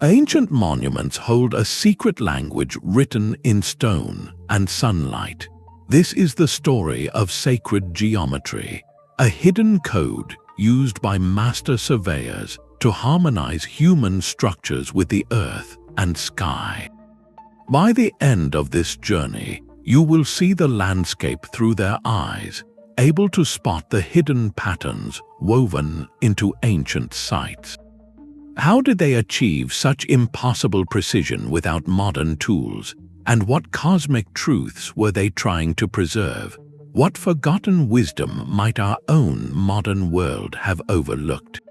Ancient monuments hold a secret language written in stone and sunlight. This is the story of sacred geometry, a hidden code used by master surveyors to harmonize human structures with the earth and sky. By the end of this journey, you will see the landscape through their eyes, able to spot the hidden patterns woven into ancient sites. How did they achieve such impossible precision without modern tools? And what cosmic truths were they trying to preserve? What forgotten wisdom might our own modern world have overlooked?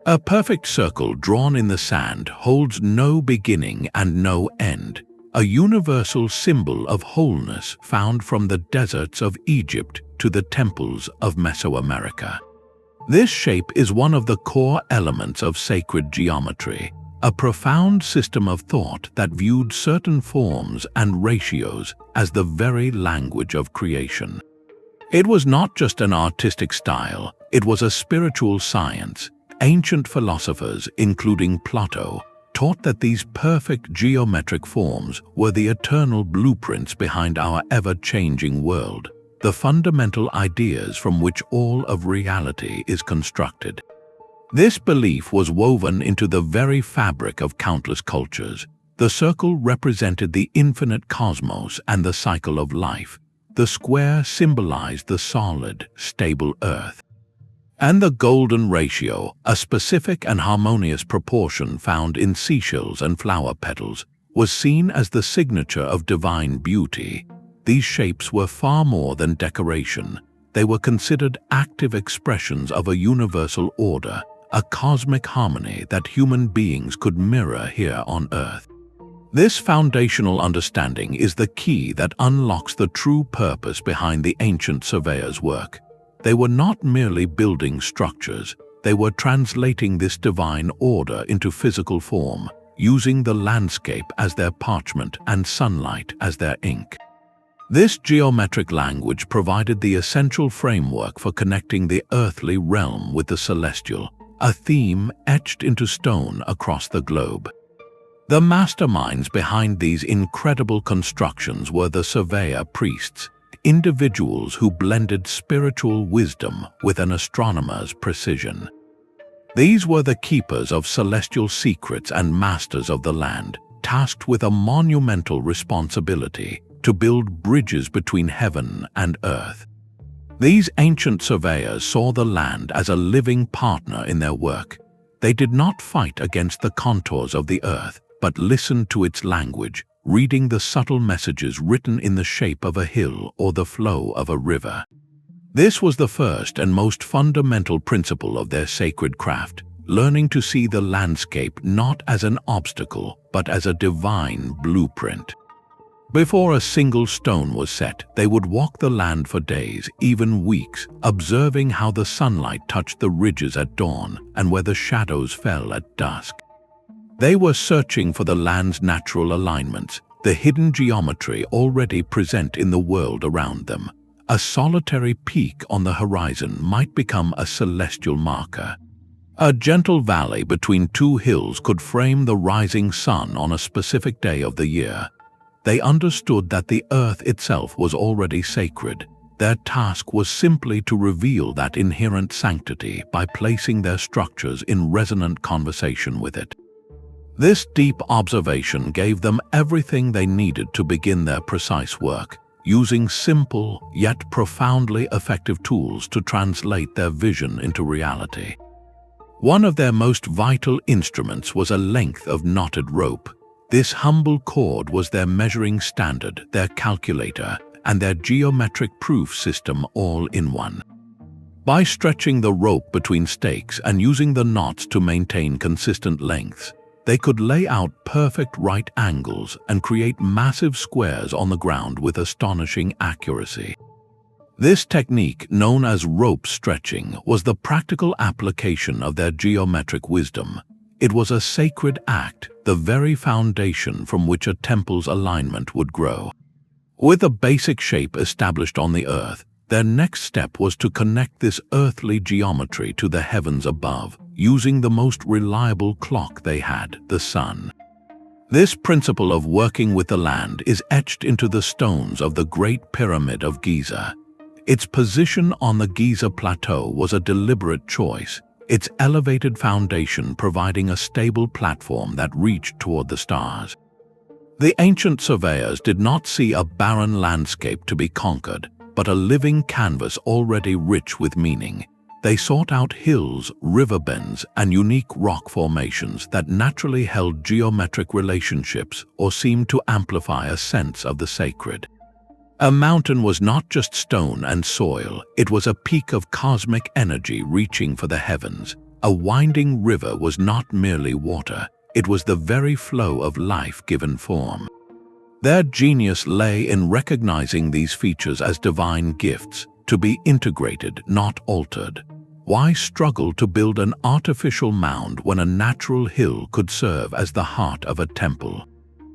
A perfect circle drawn in the sand holds no beginning and no end, a universal symbol of wholeness found from the deserts of Egypt to the temples of Mesoamerica. This shape is one of the core elements of sacred geometry, a profound system of thought that viewed certain forms and ratios as the very language of creation. It was not just an artistic style, it was a spiritual science. Ancient philosophers, including Plato, taught that these perfect geometric forms were the eternal blueprints behind our ever-changing world, the fundamental ideas from which all of reality is constructed. This belief was woven into the very fabric of countless cultures. The circle represented the infinite cosmos and the cycle of life. The square symbolized the solid, stable earth. And the golden ratio, a specific and harmonious proportion found in seashells and flower petals, was seen as the signature of divine beauty. These shapes were far more than decoration. They were considered active expressions of a universal order, a cosmic harmony that human beings could mirror here on Earth. This foundational understanding is the key that unlocks the true purpose behind the ancient surveyors' work. They were not merely building structures, they were translating this divine order into physical form, using the landscape as their parchment and sunlight as their ink. This geometric language provided the essential framework for connecting the earthly realm with the celestial, a theme etched into stone across the globe. The masterminds behind these incredible constructions were the Surveyor Priests, individuals who blended spiritual wisdom with an astronomer's precision. These were the keepers of celestial secrets and masters of the land, tasked with a monumental responsibility to build bridges between heaven and earth. These ancient surveyors saw the land as a living partner in their work. They did not fight against the contours of the earth, but listened to its language, reading the subtle messages written in the shape of a hill or the flow of a river. This was the first and most fundamental principle of their sacred craft, learning to see the landscape not as an obstacle, but as a divine blueprint. Before a single stone was set, they would walk the land for days, even weeks, observing how the sunlight touched the ridges at dawn and where the shadows fell at dusk. They were searching for the land's natural alignments, the hidden geometry already present in the world around them. A solitary peak on the horizon might become a celestial marker. A gentle valley between two hills could frame the rising sun on a specific day of the year. They understood that the earth itself was already sacred. Their task was simply to reveal that inherent sanctity by placing their structures in resonant conversation with it. This deep observation gave them everything they needed to begin their precise work, using simple yet profoundly effective tools to translate their vision into reality. One of their most vital instruments was a length of knotted rope. This humble cord was their measuring standard, their calculator, and their geometric proof system all in one. By stretching the rope between stakes and using the knots to maintain consistent lengths, they could lay out perfect right angles and create massive squares on the ground with astonishing accuracy. This technique, known as rope stretching, was the practical application of their geometric wisdom. It was a sacred act, the very foundation from which a temple's alignment would grow. With a basic shape established on the earth, their next step was to connect this earthly geometry to the heavens above, using the most reliable clock they had, the sun. This principle of working with the land is etched into the stones of the Great Pyramid of Giza. Its position on the Giza Plateau was a deliberate choice, its elevated foundation providing a stable platform that reached toward the stars. The ancient surveyors did not see a barren landscape to be conquered, but a living canvas already rich with meaning. They sought out hills, river bends, and unique rock formations that naturally held geometric relationships or seemed to amplify a sense of the sacred. A mountain was not just stone and soil, it was a peak of cosmic energy reaching for the heavens. A winding river was not merely water, it was the very flow of life given form. Their genius lay in recognizing these features as divine gifts, to be integrated, not altered. Why struggle to build an artificial mound when a natural hill could serve as the heart of a temple?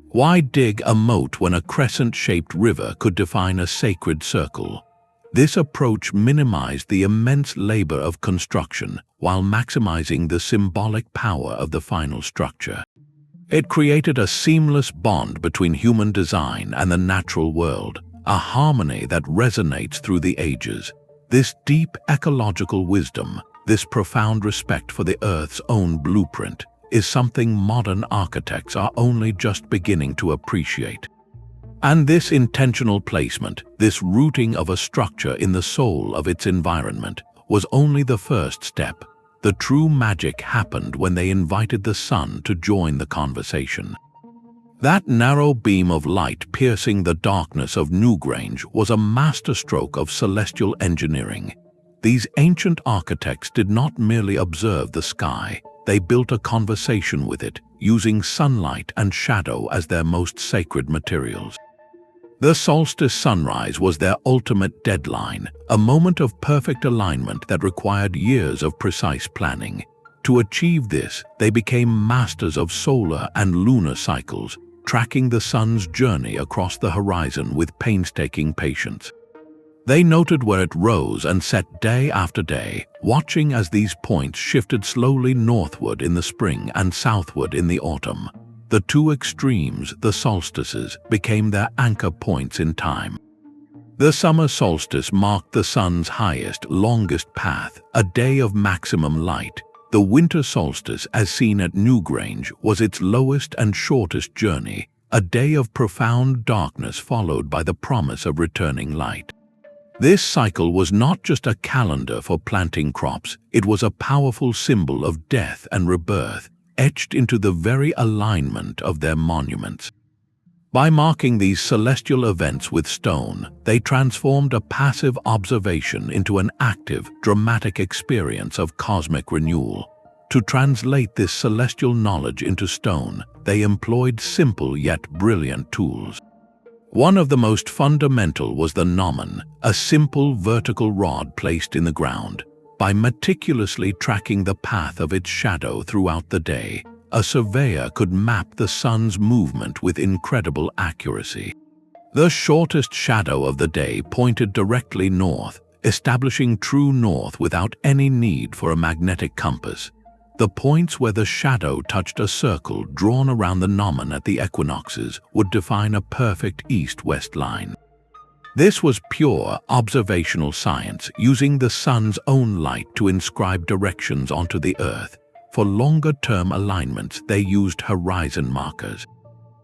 Why dig a moat when a crescent-shaped river could define a sacred circle? This approach minimized the immense labor of construction while maximizing the symbolic power of the final structure. It created a seamless bond between human design and the natural world, a harmony that resonates through the ages. This deep ecological wisdom, this profound respect for the Earth's own blueprint, is something modern architects are only just beginning to appreciate. And this intentional placement, this rooting of a structure in the soul of its environment, was only the first step. The true magic happened when they invited the sun to join the conversation. That narrow beam of light piercing the darkness of Newgrange was a masterstroke of celestial engineering. These ancient architects did not merely observe the sky, they built a conversation with it, using sunlight and shadow as their most sacred materials. The solstice sunrise was their ultimate deadline, a moment of perfect alignment that required years of precise planning. To achieve this, they became masters of solar and lunar cycles, tracking the sun's journey across the horizon with painstaking patience. They noted where it rose and set day after day, watching as these points shifted slowly northward in the spring and southward in the autumn. The two extremes, the solstices, became their anchor points in time. The summer solstice marked the sun's highest, longest path, a day of maximum light. The winter solstice, as seen at Newgrange, was its lowest and shortest journey, a day of profound darkness followed by the promise of returning light. This cycle was not just a calendar for planting crops, it was a powerful symbol of death and rebirth, etched into the very alignment of their monuments. By marking these celestial events with stone, they transformed a passive observation into an active, dramatic experience of cosmic renewal. To translate this celestial knowledge into stone, they employed simple yet brilliant tools. One of the most fundamental was the Gnomon, a simple vertical rod placed in the ground. By meticulously tracking the path of its shadow throughout the day, a surveyor could map the sun's movement with incredible accuracy. The shortest shadow of the day pointed directly north, establishing true north without any need for a magnetic compass. The points where the shadow touched a circle drawn around the Gnomon at the equinoxes would define a perfect east-west line. This was pure observational science, using the sun's own light to inscribe directions onto the Earth. For longer-term alignments, they used horizon markers.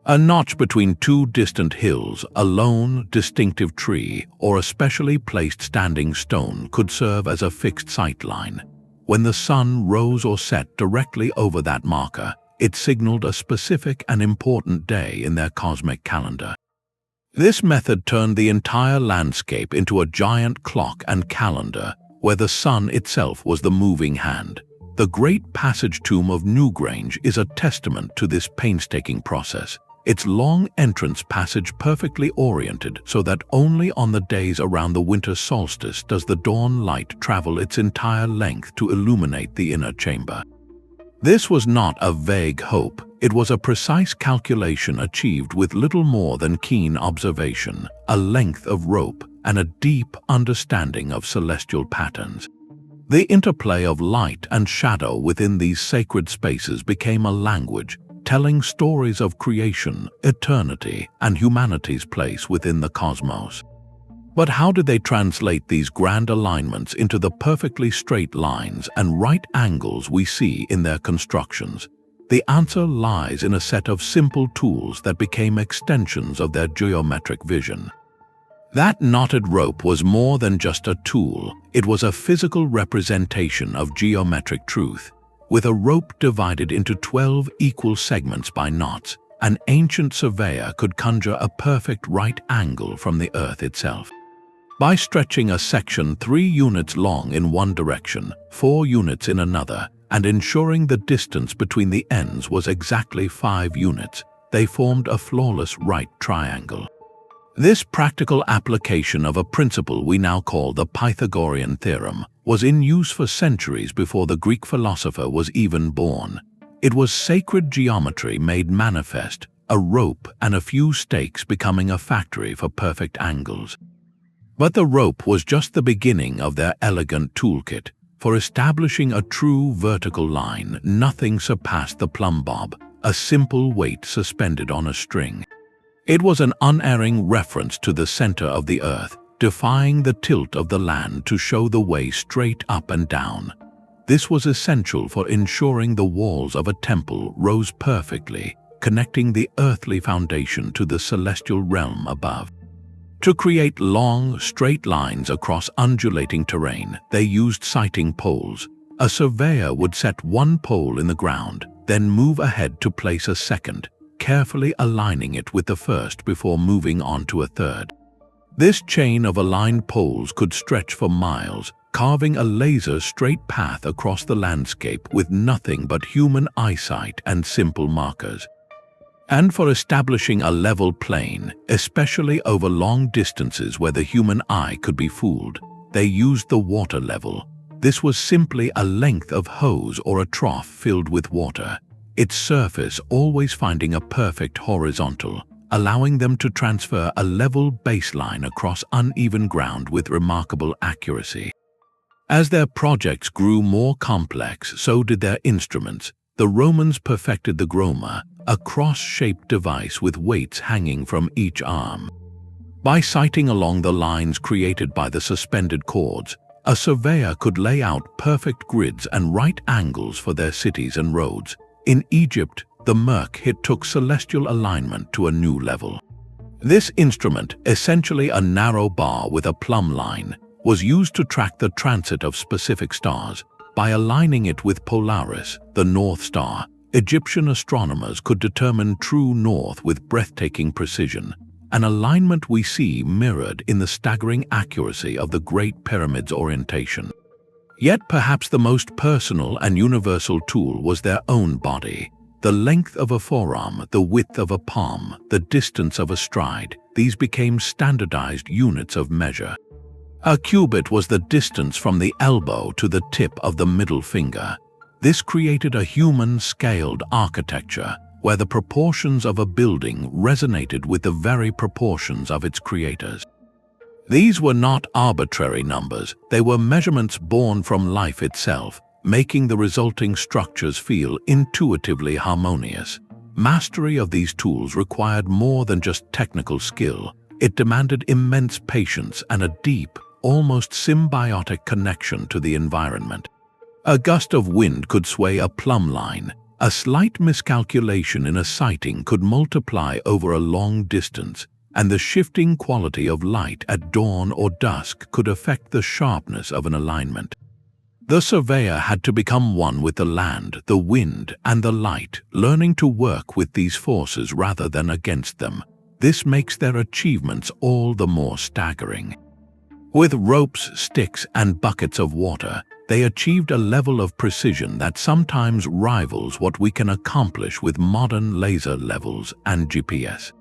A notch between two distant hills, a lone, distinctive tree, or a specially placed standing stone could serve as a fixed sightline. When the sun rose or set directly over that marker, it signaled a specific and important day in their cosmic calendar. This method turned the entire landscape into a giant clock and calendar, where the sun itself was the moving hand. The Great Passage Tomb of Newgrange is a testament to this painstaking process. Its long entrance passage perfectly oriented so that only on the days around the winter solstice does the dawn light travel its entire length to illuminate the inner chamber. This was not a vague hope, it was a precise calculation achieved with little more than keen observation, a length of rope, and a deep understanding of celestial patterns. The interplay of light and shadow within these sacred spaces became a language, telling stories of creation, eternity, and humanity's place within the cosmos. But how did they translate these grand alignments into the perfectly straight lines and right angles we see in their constructions? The answer lies in a set of simple tools that became extensions of their geometric vision. That knotted rope was more than just a tool, it was a physical representation of geometric truth. With a rope divided into 12 equal segments by knots, an ancient surveyor could conjure a perfect right angle from the earth itself. By stretching a section 3 units long in one direction, 4 units in another, and ensuring the distance between the ends was exactly 5 units, they formed a flawless right triangle. This practical application of a principle we now call the Pythagorean theorem was in use for centuries before the Greek philosopher was even born. It was sacred geometry made manifest, a rope and a few stakes becoming a factory for perfect angles. But the rope was just the beginning of their elegant toolkit. For establishing a true vertical line, nothing surpassed the plumb bob, a simple weight suspended on a string. It was an unerring reference to the center of the earth, defying the tilt of the land to show the way straight up and down. This was essential for ensuring the walls of a temple rose perfectly, connecting the earthly foundation to the celestial realm above. To create long, straight lines across undulating terrain, they used sighting poles. A surveyor would set one pole in the ground, then move ahead to place a second, carefully aligning it with the first before moving on to a third. This chain of aligned poles could stretch for miles, carving a laser-straight path across the landscape with nothing but human eyesight and simple markers. And for establishing a level plane, especially over long distances where the human eye could be fooled, they used the water level. This was simply a length of hose or a trough filled with water, its surface always finding a perfect horizontal, allowing them to transfer a level baseline across uneven ground with remarkable accuracy. As their projects grew more complex, so did their instruments. The Romans perfected the groma, a cross-shaped device with weights hanging from each arm. By sighting along the lines created by the suspended cords, a surveyor could lay out perfect grids and right angles for their cities and roads. In Egypt, the merk took celestial alignment to a new level. This instrument, essentially a narrow bar with a plumb line, was used to track the transit of specific stars. By aligning it with Polaris, the North Star, Egyptian astronomers could determine true north with breathtaking precision, an alignment we see mirrored in the staggering accuracy of the Great Pyramid's orientation. Yet perhaps the most personal and universal tool was their own body. The length of a forearm, the width of a palm, the distance of a stride, these became standardized units of measure. A cubit was the distance from the elbow to the tip of the middle finger. This created a human-scaled architecture where the proportions of a building resonated with the very proportions of its creators. These were not arbitrary numbers, they were measurements born from life itself, making the resulting structures feel intuitively harmonious. Mastery of these tools required more than just technical skill. It demanded immense patience and a deep, almost symbiotic connection to the environment. A gust of wind could sway a plumb line. A slight miscalculation in a sighting could multiply over a long distance, and the shifting quality of light at dawn or dusk could affect the sharpness of an alignment. The surveyor had to become one with the land, the wind, and the light, learning to work with these forces rather than against them. This makes their achievements all the more staggering. With ropes, sticks, and buckets of water, they achieved a level of precision that sometimes rivals what we can accomplish with modern laser levels and GPS.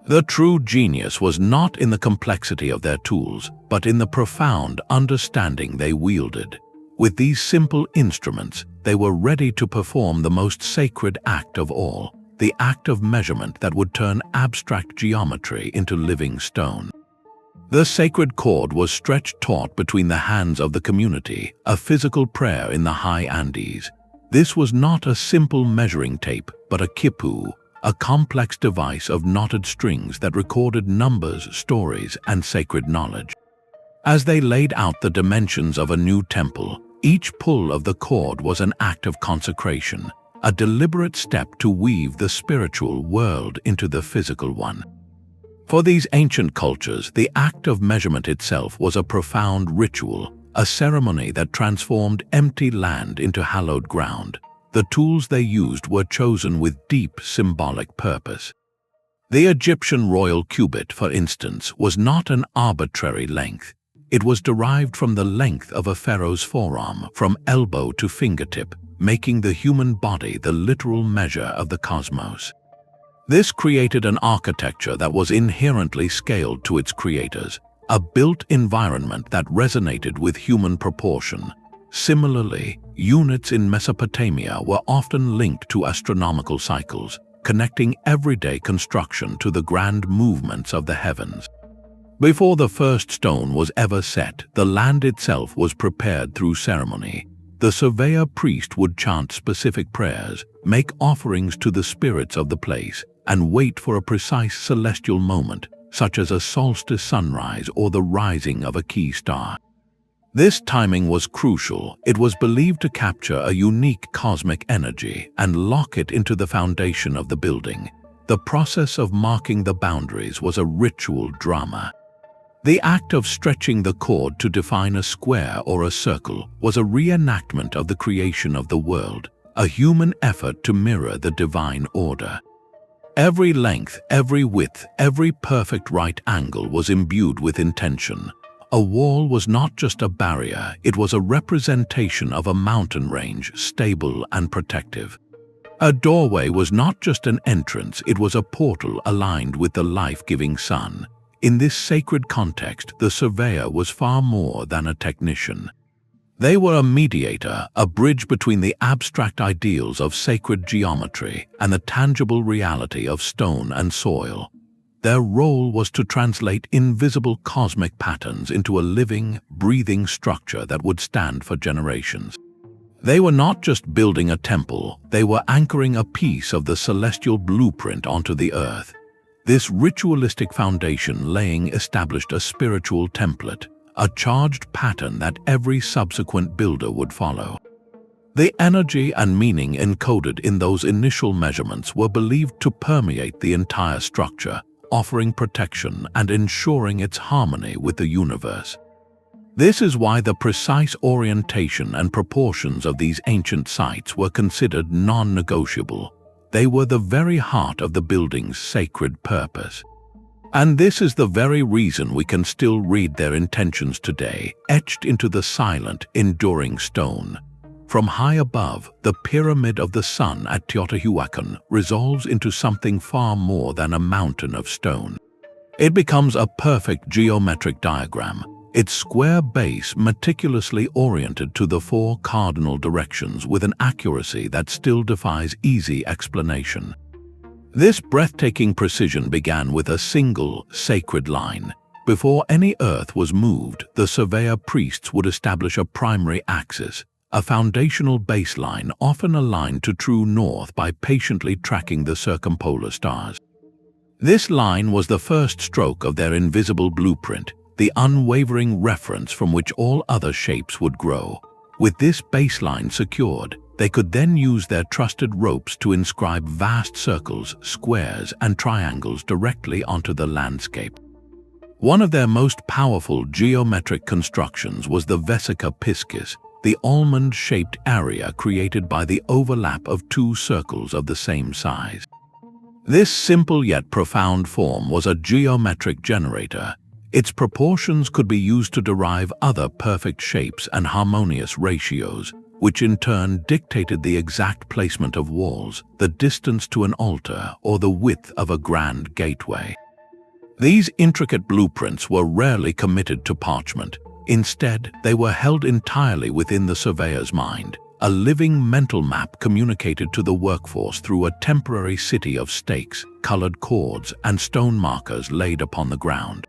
The true genius was not in the complexity of their tools, but in the profound understanding they wielded. With these simple instruments, they were ready to perform the most sacred act of all, the act of measurement that would turn abstract geometry into living stone. The sacred cord was stretched taut between the hands of the community, a physical prayer in the high Andes. This was not a simple measuring tape, but a quipu, a complex device of knotted strings that recorded numbers, stories, and sacred knowledge. As they laid out the dimensions of a new temple, each pull of the cord was an act of consecration, a deliberate step to weave the spiritual world into the physical one. For these ancient cultures, the act of measurement itself was a profound ritual, a ceremony that transformed empty land into hallowed ground. The tools they used were chosen with deep symbolic purpose. The Egyptian royal cubit, for instance, was not an arbitrary length. It was derived from the length of a pharaoh's forearm, from elbow to fingertip, making the human body the literal measure of the cosmos. This created an architecture that was inherently scaled to its creators, a built environment that resonated with human proportion. Similarly, units in Mesopotamia were often linked to astronomical cycles, connecting everyday construction to the grand movements of the heavens. Before the first stone was ever set, the land itself was prepared through ceremony. The surveyor priest would chant specific prayers, make offerings to the spirits of the place, and wait for a precise celestial moment, such as a solstice sunrise or the rising of a key star. This timing was crucial. It was believed to capture a unique cosmic energy and lock it into the foundation of the building. The process of marking the boundaries was a ritual drama. The act of stretching the cord to define a square or a circle was a reenactment of the creation of the world, a human effort to mirror the divine order. Every length, every width, every perfect right angle was imbued with intention. A wall was not just a barrier, it was a representation of a mountain range, stable and protective. A doorway was not just an entrance, it was a portal aligned with the life-giving sun. In this sacred context, the surveyor was far more than a technician. They were a mediator, a bridge between the abstract ideals of sacred geometry and the tangible reality of stone and soil. Their role was to translate invisible cosmic patterns into a living, breathing structure that would stand for generations. They were not just building a temple, they were anchoring a piece of the celestial blueprint onto the earth. This ritualistic foundation laying established a spiritual template, a charged pattern that every subsequent builder would follow. The energy and meaning encoded in those initial measurements were believed to permeate the entire structure, offering protection and ensuring its harmony with the universe. This is why the precise orientation and proportions of these ancient sites were considered non-negotiable. They were the very heart of the building's sacred purpose. And this is the very reason we can still read their intentions today, etched into the silent, enduring stone. From high above, the Pyramid of the Sun at Teotihuacan resolves into something far more than a mountain of stone. It becomes a perfect geometric diagram, its square base meticulously oriented to the four cardinal directions with an accuracy that still defies easy explanation. This breathtaking precision began with a single, sacred line. Before any earth was moved, the Surveyor Priests would establish a primary axis, a foundational baseline often aligned to true north by patiently tracking the circumpolar stars. This line was the first stroke of their invisible blueprint, the unwavering reference from which all other shapes would grow. With this baseline secured, they could then use their trusted ropes to inscribe vast circles, squares, and triangles directly onto the landscape. One of their most powerful geometric constructions was the Vesica Piscis, the almond-shaped area created by the overlap of two circles of the same size. This simple yet profound form was a geometric generator. Its proportions could be used to derive other perfect shapes and harmonious ratios, which in turn dictated the exact placement of walls, the distance to an altar, or the width of a grand gateway. These intricate blueprints were rarely committed to parchment. Instead, they were held entirely within the surveyor's mind, a living mental map communicated to the workforce through a temporary city of stakes, colored cords, and stone markers laid upon the ground.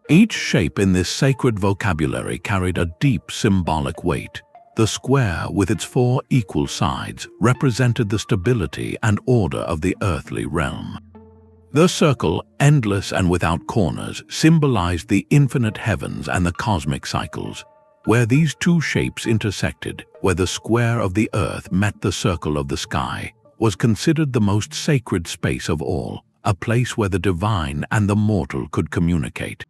Each shape in this sacred vocabulary carried a deep symbolic weight. The square, with its 4 equal sides, represented the stability and order of the earthly realm. The circle, endless and without corners, symbolized the infinite heavens and the cosmic cycles. Where these two shapes intersected, where the square of the earth met the circle of the sky, was considered the most sacred space of all, a place where the divine and the mortal could communicate.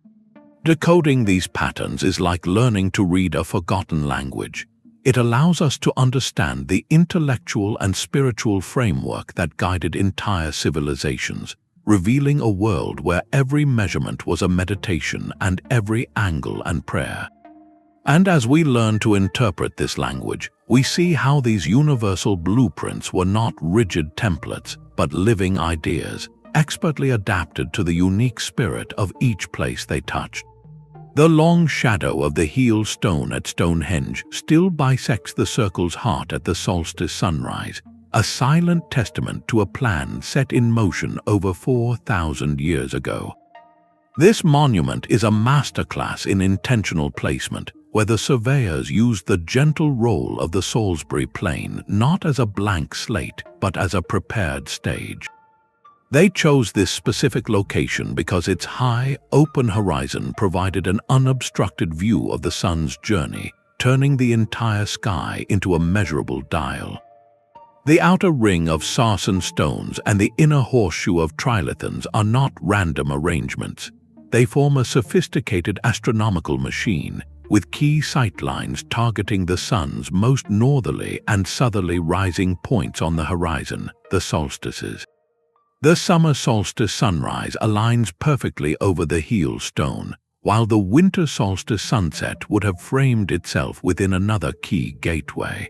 Decoding these patterns is like learning to read a forgotten language. It allows us to understand the intellectual and spiritual framework that guided entire civilizations, revealing a world where every measurement was a meditation and every angle and prayer. And as we learn to interpret this language, we see how these universal blueprints were not rigid templates, but living ideas, expertly adapted to the unique spirit of each place they touched. The long shadow of the heel stone at Stonehenge still bisects the circle's heart at the solstice sunrise, a silent testament to a plan set in motion over 4,000 years ago. This monument is a masterclass in intentional placement, where the surveyors used the gentle roll of the Salisbury Plain not as a blank slate, but as a prepared stage. They chose this specific location because its high, open horizon provided an unobstructed view of the sun's journey, turning the entire sky into a measurable dial. The outer ring of sarsen stones and the inner horseshoe of trilithons are not random arrangements. They form a sophisticated astronomical machine, with key sightlines targeting the sun's most northerly and southerly rising points on the horizon, the solstices. The summer solstice sunrise aligns perfectly over the heel stone, while the winter solstice sunset would have framed itself within another key gateway.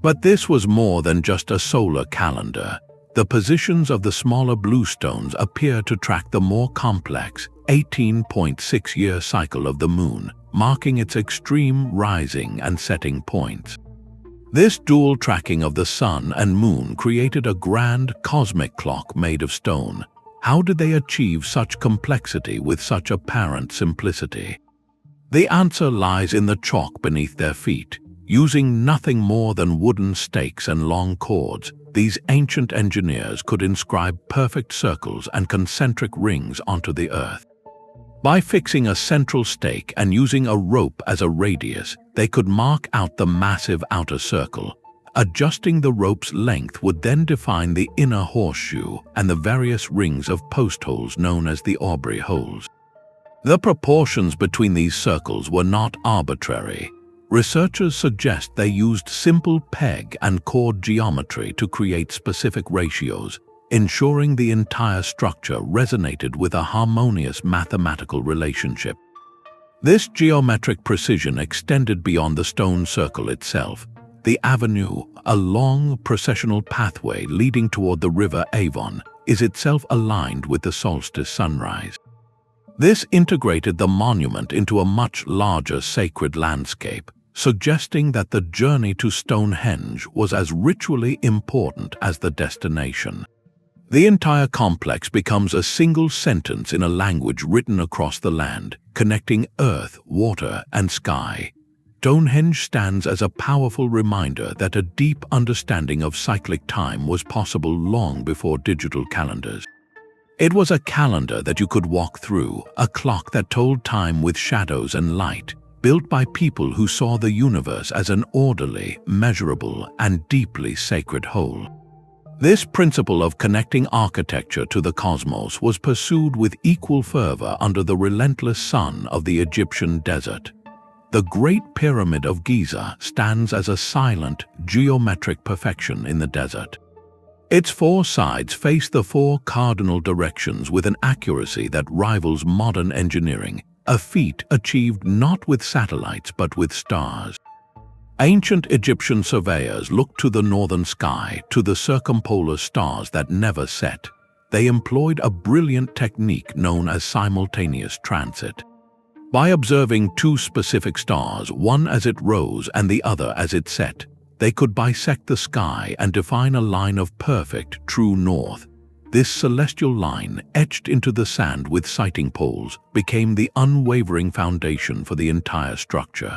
But this was more than just a solar calendar. The positions of the smaller blue stones appear to track the more complex 18.6-year cycle of the moon, marking its extreme rising and setting points. This dual tracking of the sun and moon created a grand cosmic clock made of stone. How did they achieve such complexity with such apparent simplicity? The answer lies in the chalk beneath their feet. Using nothing more than wooden stakes and long cords, these ancient engineers could inscribe perfect circles and concentric rings onto the earth. By fixing a central stake and using a rope as a radius, they could mark out the massive outer circle. Adjusting the rope's length would then define the inner horseshoe and the various rings of post holes known as the Aubrey holes. The proportions between these circles were not arbitrary. Researchers suggest they used simple peg and cord geometry to create specific ratios, ensuring the entire structure resonated with a harmonious mathematical relationship. This geometric precision extended beyond the stone circle itself. The avenue, a long processional pathway leading toward the river Avon, is itself aligned with the solstice sunrise. This integrated the monument into a much larger sacred landscape, suggesting that the journey to Stonehenge was as ritually important as the destination. The entire complex becomes a single sentence in a language written across the land, connecting earth, water, and sky. Stonehenge stands as a powerful reminder that a deep understanding of cyclic time was possible long before digital calendars. It was a calendar that you could walk through, a clock that told time with shadows and light, built by people who saw the universe as an orderly, measurable, and deeply sacred whole. This principle of connecting architecture to the cosmos was pursued with equal fervor under the relentless sun of the Egyptian desert. The Great Pyramid of Giza stands as a silent, geometric perfection in the desert. Its 4 sides face the 4 cardinal directions with an accuracy that rivals modern engineering, a feat achieved not with satellites but with stars. Ancient Egyptian surveyors looked to the northern sky, to the circumpolar stars that never set. They employed a brilliant technique known as simultaneous transit. By observing 2 specific stars, one as it rose and the other as it set, they could bisect the sky and define a line of perfect, true north. This celestial line, etched into the sand with sighting poles, became the unwavering foundation for the entire structure.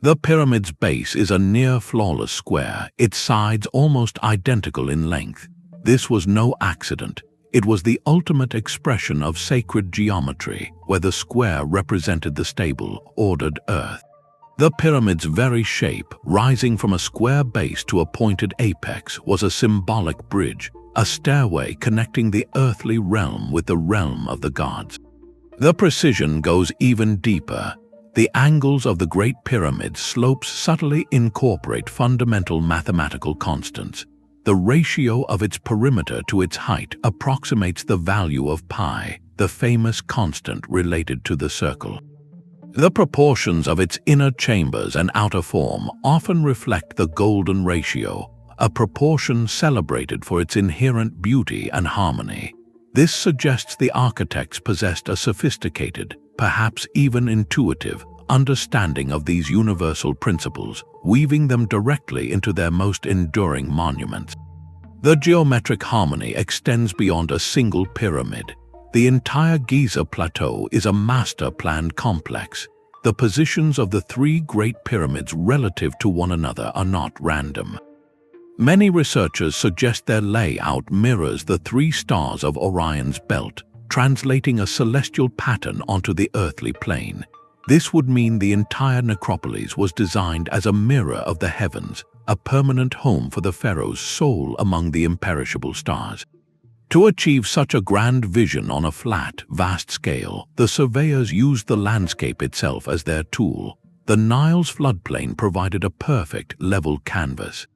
The pyramid's base is a near-flawless square, its sides almost identical in length. This was no accident. It was the ultimate expression of sacred geometry, where the square represented the stable, ordered earth. The pyramid's very shape, rising from a square base to a pointed apex, was a symbolic bridge, a stairway connecting the earthly realm with the realm of the gods. The precision goes even deeper. The angles of the Great Pyramid's slopes subtly incorporate fundamental mathematical constants. The ratio of its perimeter to its height approximates the value of pi, the famous constant related to the circle. The proportions of its inner chambers and outer form often reflect the golden ratio, a proportion celebrated for its inherent beauty and harmony. This suggests the architects possessed a sophisticated, perhaps even intuitive, understanding of these universal principles, weaving them directly into their most enduring monuments. The geometric harmony extends beyond a single pyramid. The entire Giza Plateau is a master-planned complex. The positions of the three Great Pyramids relative to one another are not random. Many researchers suggest their layout mirrors the three stars of Orion's belt, translating a celestial pattern onto the earthly plane. This would mean the entire necropolis was designed as a mirror of the heavens, a permanent home for the pharaoh's soul among the imperishable stars. To achieve such a grand vision on a flat, vast scale, the surveyors used the landscape itself as their tool. The Nile's floodplain provided a perfect, level canvas.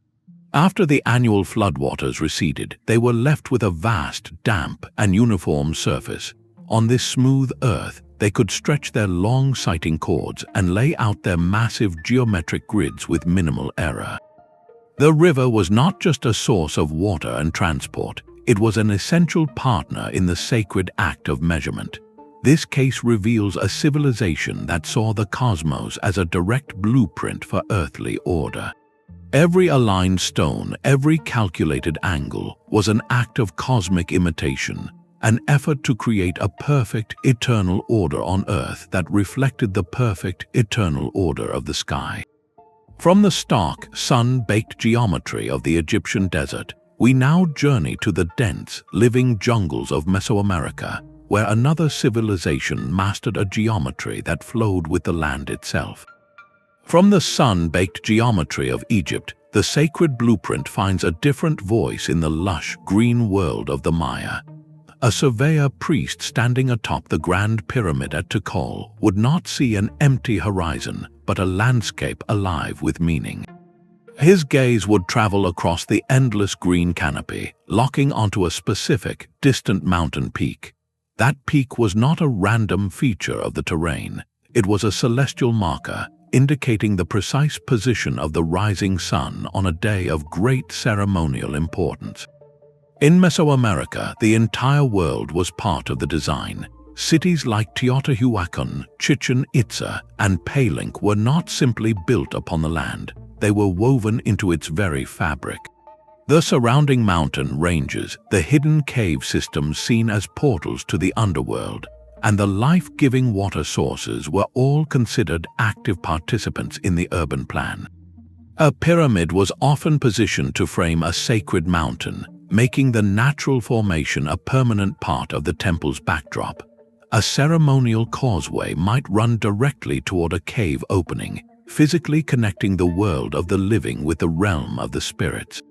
After the annual floodwaters receded, they were left with a vast, damp, and uniform surface. On this smooth earth, they could stretch their long sighting cords and lay out their massive geometric grids with minimal error. The river was not just a source of water and transport, it was an essential partner in the sacred act of measurement. This case reveals a civilization that saw the cosmos as a direct blueprint for earthly order. Every aligned stone, every calculated angle, was an act of cosmic imitation, an effort to create a perfect, eternal order on earth that reflected the perfect, eternal order of the sky. From the stark, sun-baked geometry of the Egyptian desert, we now journey to the dense, living jungles of Mesoamerica, where another civilization mastered a geometry that flowed with the land itself. From the sun-baked geometry of Egypt, the sacred blueprint finds a different voice in the lush, green world of the Maya. A surveyor priest standing atop the Grand Pyramid at Tikal would not see an empty horizon, but a landscape alive with meaning. His gaze would travel across the endless green canopy, locking onto a specific, distant mountain peak. That peak was not a random feature of the terrain. It was a celestial marker, indicating the precise position of the rising sun on a day of great ceremonial importance. In Mesoamerica, the entire world was part of the design. Cities like Teotihuacan, Chichen Itza, and Palenque were not simply built upon the land, they were woven into its very fabric. The surrounding mountain ranges, the hidden cave systems seen as portals to the underworld, and the life-giving water sources were all considered active participants in the urban plan. A pyramid was often positioned to frame a sacred mountain, making the natural formation a permanent part of the temple's backdrop. A ceremonial causeway might run directly toward a cave opening, physically connecting the world of the living with the realm of the spirits.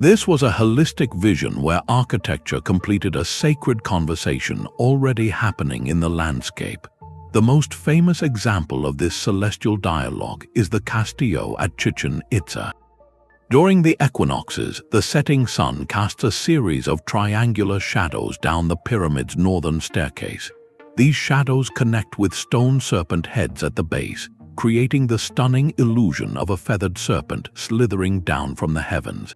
This was a holistic vision where architecture completed a sacred conversation already happening in the landscape. The most famous example of this celestial dialogue is the Castillo at Chichen Itza. During the equinoxes, the setting sun casts a series of triangular shadows down the pyramid's northern staircase. These shadows connect with stone serpent heads at the base, creating the stunning illusion of a feathered serpent slithering down from the heavens.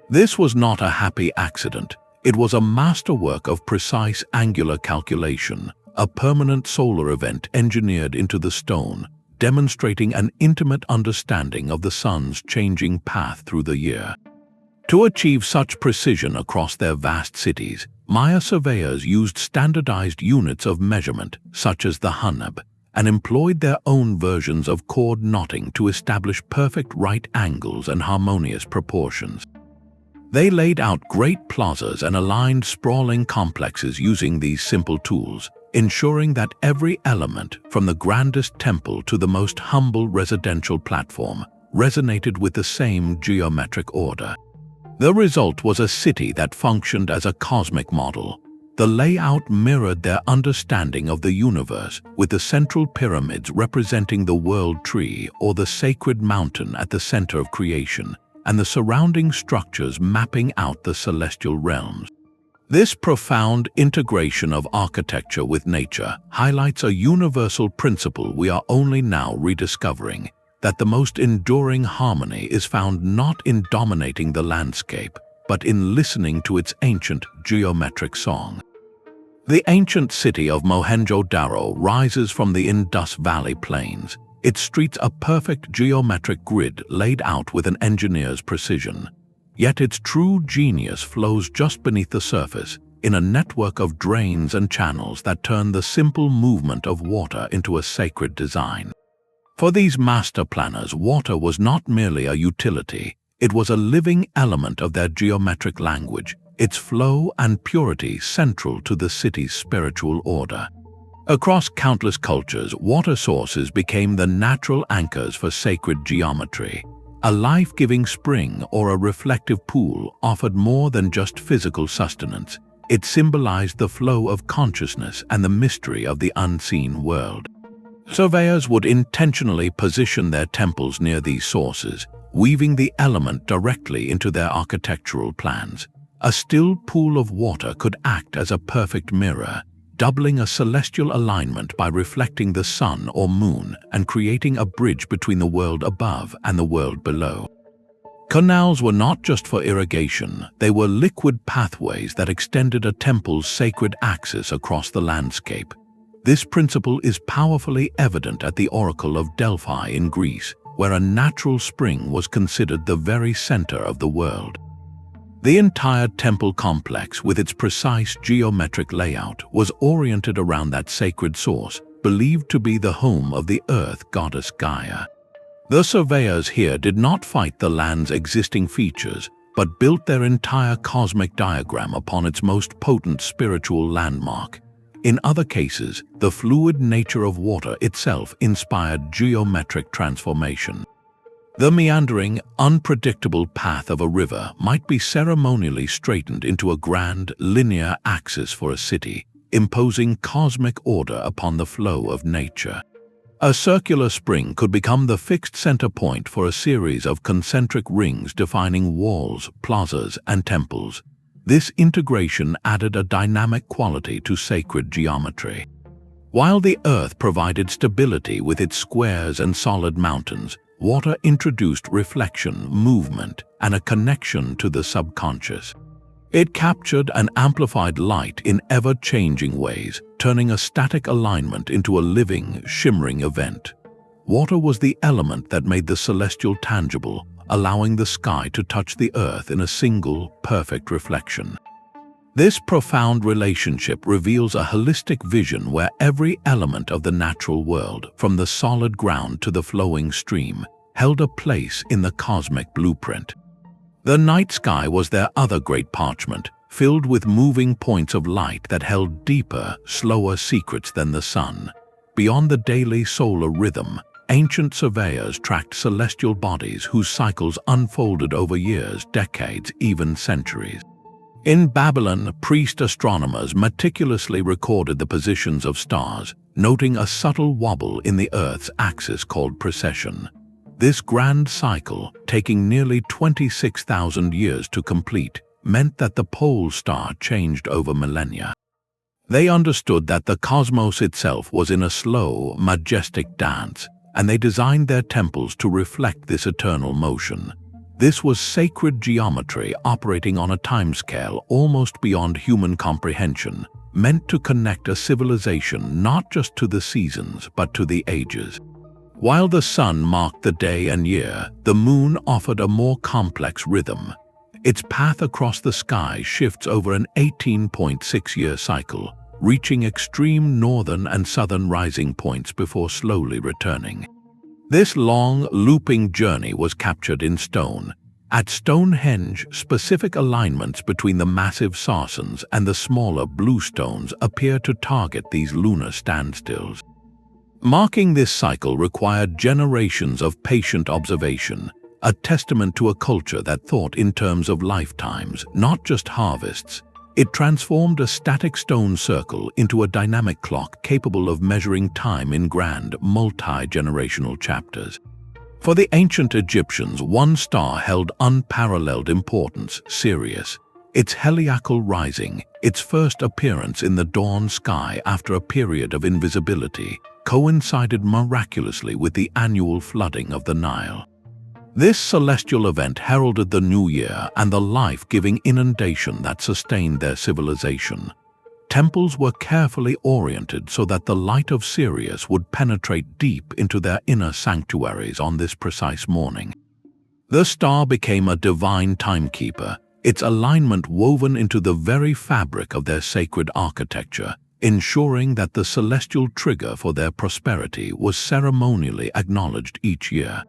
This was not a happy accident. It was a masterwork of precise angular calculation, a permanent solar event engineered into the stone, demonstrating an intimate understanding of the sun's changing path through the year. To achieve such precision across their vast cities, Maya surveyors used standardized units of measurement, such as the hanab, and employed their own versions of chord knotting to establish perfect right angles and harmonious proportions. They laid out great plazas and aligned sprawling complexes using these simple tools, ensuring that every element, from the grandest temple to the most humble residential platform, resonated with the same geometric order. The result was a city that functioned as a cosmic model. The layout mirrored their understanding of the universe, with the central pyramids representing the world tree or the sacred mountain at the center of creation, and the surrounding structures mapping out the celestial realms. This profound integration of architecture with nature highlights a universal principle we are only now rediscovering: that the most enduring harmony is found not in dominating the landscape, but in listening to its ancient geometric song. The ancient city of Mohenjo-Daro rises from the Indus Valley Plains, its streets a perfect geometric grid laid out with an engineer's precision. Yet its true genius flows just beneath the surface, in a network of drains and channels that turn the simple movement of water into a sacred design. For these master planners, water was not merely a utility, it was a living element of their geometric language, its flow and purity central to the city's spiritual order. Across countless cultures, water sources became the natural anchors for sacred geometry. A life-giving spring or a reflective pool offered more than just physical sustenance. It symbolized the flow of consciousness and the mystery of the unseen world. Surveyors would intentionally position their temples near these sources, weaving the element directly into their architectural plans. A still pool of water could act as a perfect mirror, doubling a celestial alignment by reflecting the sun or moon and creating a bridge between the world above and the world below. Canals were not just for irrigation, they were liquid pathways that extended a temple's sacred axis across the landscape. This principle is powerfully evident at the Oracle of Delphi in Greece, where a natural spring was considered the very center of the world. The entire temple complex, with its precise geometric layout, was oriented around that sacred source, believed to be the home of the earth goddess Gaia. The surveyors here did not fight the land's existing features, but built their entire cosmic diagram upon its most potent spiritual landmark. In other cases, the fluid nature of water itself inspired geometric transformation. The meandering, unpredictable path of a river might be ceremonially straightened into a grand, linear axis for a city, imposing cosmic order upon the flow of nature. A circular spring could become the fixed center point for a series of concentric rings defining walls, plazas, and temples. This integration added a dynamic quality to sacred geometry. While the earth provided stability with its squares and solid mountains, water introduced reflection, movement, and a connection to the subconscious. It captured and amplified light in ever-changing ways, turning a static alignment into a living, shimmering event. Water was the element that made the celestial tangible, allowing the sky to touch the earth in a single, perfect reflection. This profound relationship reveals a holistic vision where every element of the natural world, from the solid ground to the flowing stream, held a place in the cosmic blueprint. The night sky was their other great parchment, filled with moving points of light that held deeper, slower secrets than the sun. Beyond the daily solar rhythm, ancient surveyors tracked celestial bodies whose cycles unfolded over years, decades, even centuries. In Babylon, priest astronomers meticulously recorded the positions of stars, noting a subtle wobble in the Earth's axis called precession. This grand cycle, taking nearly 26,000 years to complete, meant that the pole star changed over millennia. They understood that the cosmos itself was in a slow, majestic dance, and they designed their temples to reflect this eternal motion. This was sacred geometry operating on a timescale almost beyond human comprehension, meant to connect a civilization not just to the seasons but to the ages. While the sun marked the day and year, the moon offered a more complex rhythm. Its path across the sky shifts over an 18.6-year cycle, reaching extreme northern and southern rising points before slowly returning. This long, looping journey was captured in stone. At Stonehenge, specific alignments between the massive sarcens and the smaller blue stones appear to target these lunar standstills. Marking this cycle required generations of patient observation, a testament to a culture that thought in terms of lifetimes, not just harvests. It transformed a static stone circle into a dynamic clock capable of measuring time in grand, multi-generational chapters. For the ancient Egyptians, one star held unparalleled importance: Sirius. Its heliacal rising, its first appearance in the dawn sky after a period of invisibility, coincided miraculously with the annual flooding of the Nile. This celestial event heralded the new year and the life-giving inundation that sustained their civilization. Temples were carefully oriented so that the light of Sirius would penetrate deep into their inner sanctuaries on this precise morning. The star became a divine timekeeper, its alignment woven into the very fabric of their sacred architecture, ensuring that the celestial trigger for their prosperity was ceremonially acknowledged each year.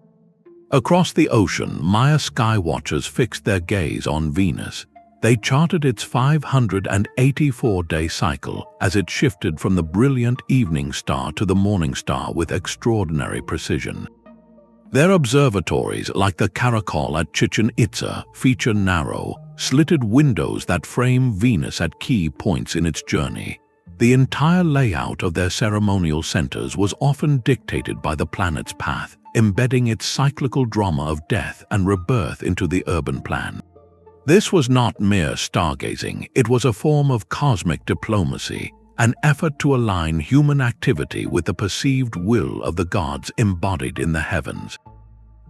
Across the ocean, Maya skywatchers fixed their gaze on Venus. They charted its 584-day cycle as it shifted from the brilliant evening star to the morning star with extraordinary precision. Their observatories, like the Caracol at Chichen Itza, feature narrow, slitted windows that frame Venus at key points in its journey. The entire layout of their ceremonial centers was often dictated by the planet's path, embedding its cyclical drama of death and rebirth into the urban plan. This was not mere stargazing, it was a form of cosmic diplomacy, an effort to align human activity with the perceived will of the gods embodied in the heavens.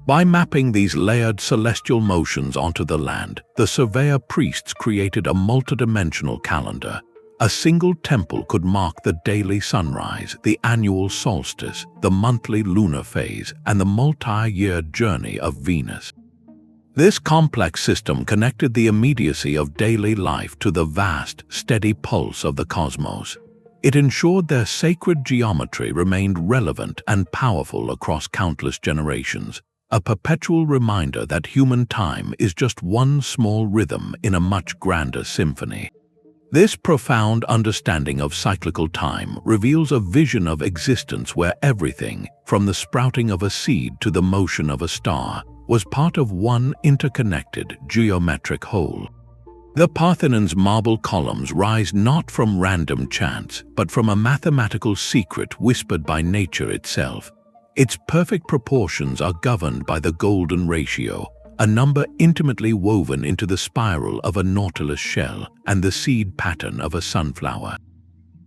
By mapping these layered celestial motions onto the land, the Surveyor Priests created a multidimensional calendar. A single temple could mark the daily sunrise, the annual solstice, the monthly lunar phase, and the multi-year journey of Venus. This complex system connected the immediacy of daily life to the vast, steady pulse of the cosmos. It ensured their sacred geometry remained relevant and powerful across countless generations, a perpetual reminder that human time is just one small rhythm in a much grander symphony. This profound understanding of cyclical time reveals a vision of existence where everything, from the sprouting of a seed to the motion of a star, was part of one interconnected geometric whole. The Parthenon's marble columns rise not from random chance, but from a mathematical secret whispered by nature itself. Its perfect proportions are governed by the golden ratio, a number intimately woven into the spiral of a nautilus shell and the seed pattern of a sunflower.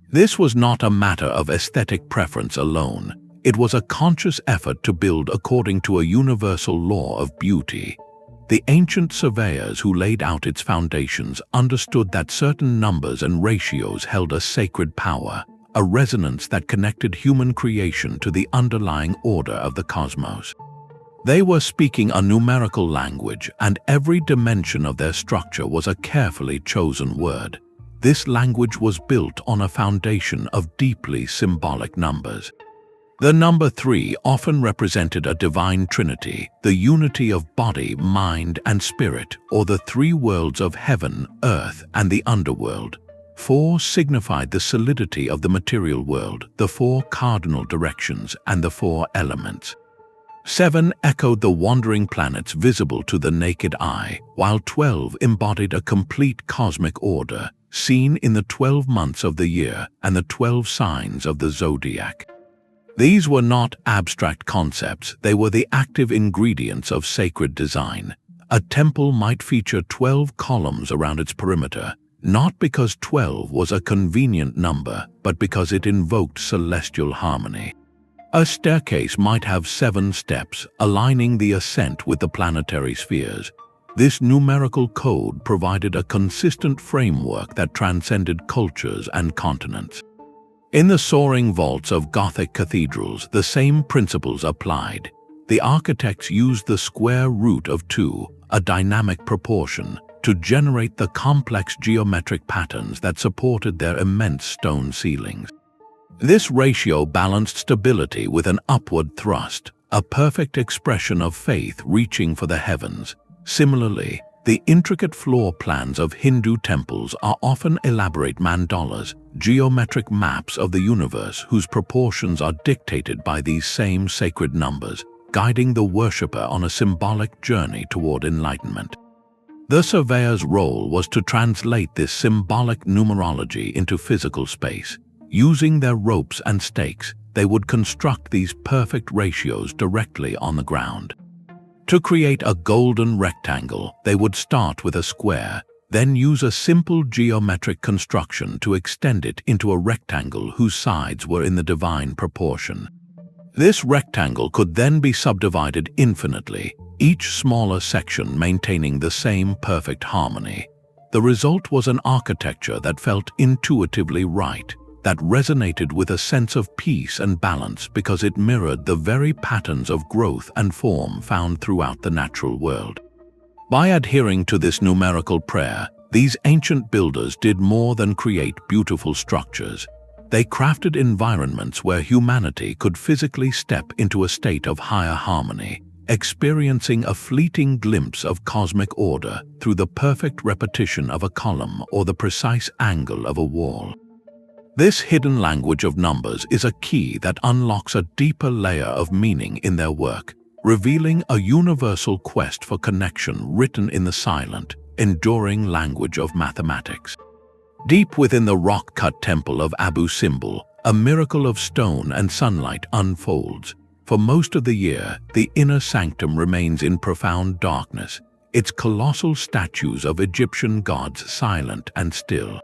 This was not a matter of aesthetic preference alone. It was a conscious effort to build according to a universal law of beauty. The ancient surveyors who laid out its foundations understood that certain numbers and ratios held a sacred power, a resonance that connected human creation to the underlying order of the cosmos. They were speaking a numerical language, and every dimension of their structure was a carefully chosen word. This language was built on a foundation of deeply symbolic numbers. The number 3 often represented a divine trinity, the unity of body, mind, and spirit, or the 3 worlds of heaven, earth, and the underworld. 4 signified the solidity of the material world, the 4 cardinal directions, and the 4 elements. 7 echoed the wandering planets visible to the naked eye, while 12 embodied a complete cosmic order, seen in the 12 months of the year and the 12 signs of the zodiac. These were not abstract concepts, they were the active ingredients of sacred design. A temple might feature 12 columns around its perimeter, not because 12 was a convenient number, but because it invoked celestial harmony. A staircase might have 7 steps, aligning the ascent with the planetary spheres. This numerical code provided a consistent framework that transcended cultures and continents. In the soaring vaults of Gothic cathedrals, the same principles applied. The architects used the square root of 2, a dynamic proportion, to generate the complex geometric patterns that supported their immense stone ceilings. This ratio balanced stability with an upward thrust, a perfect expression of faith reaching for the heavens. Similarly, the intricate floor plans of Hindu temples are often elaborate mandalas, geometric maps of the universe whose proportions are dictated by these same sacred numbers, guiding the worshipper on a symbolic journey toward enlightenment. The surveyor's role was to translate this symbolic numerology into physical space. Using their ropes and stakes, they would construct these perfect ratios directly on the ground. To create a golden rectangle, they would start with a square, then use a simple geometric construction to extend it into a rectangle whose sides were in the divine proportion. This rectangle could then be subdivided infinitely, each smaller section maintaining the same perfect harmony. The result was an architecture that felt intuitively right, that resonated with a sense of peace and balance because it mirrored the very patterns of growth and form found throughout the natural world. By adhering to this numerical prayer, these ancient builders did more than create beautiful structures. They crafted environments where humanity could physically step into a state of higher harmony, experiencing a fleeting glimpse of cosmic order through the perfect repetition of a column or the precise angle of a wall. This hidden language of numbers is a key that unlocks a deeper layer of meaning in their work, revealing a universal quest for connection written in the silent, enduring language of mathematics. Deep within the rock-cut temple of Abu Simbel, a miracle of stone and sunlight unfolds. For most of the year, the inner sanctum remains in profound darkness, its colossal statues of Egyptian gods silent and still.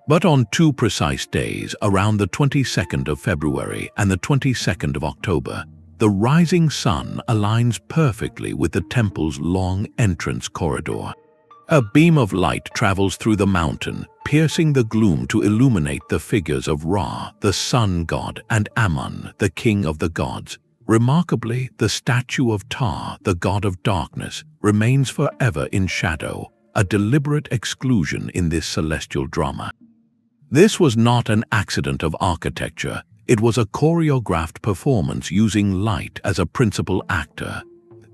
But on two precise days, around the 22nd of February and the 22nd of October, the rising sun aligns perfectly with the temple's long entrance corridor. A beam of light travels through the mountain, piercing the gloom to illuminate the figures of Ra, the sun god, and Amun, the king of the gods. Remarkably, the statue of Ptah, the god of darkness, remains forever in shadow, a deliberate exclusion in this celestial drama. This was not an accident of architecture, it was a choreographed performance using light as a principal actor.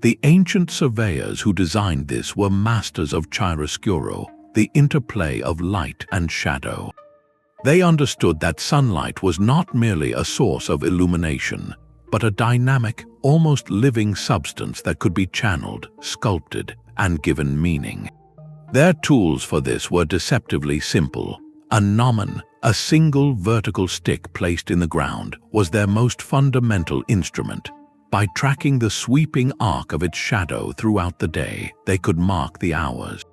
The ancient surveyors who designed this were masters of chiaroscuro, the interplay of light and shadow. They understood that sunlight was not merely a source of illumination, but a dynamic, almost living substance that could be channeled, sculpted, and given meaning. Their tools for this were deceptively simple. A gnomon, a single vertical stick placed in the ground, was their most fundamental instrument. By tracking the sweeping arc of its shadow throughout the day, they could mark the hours.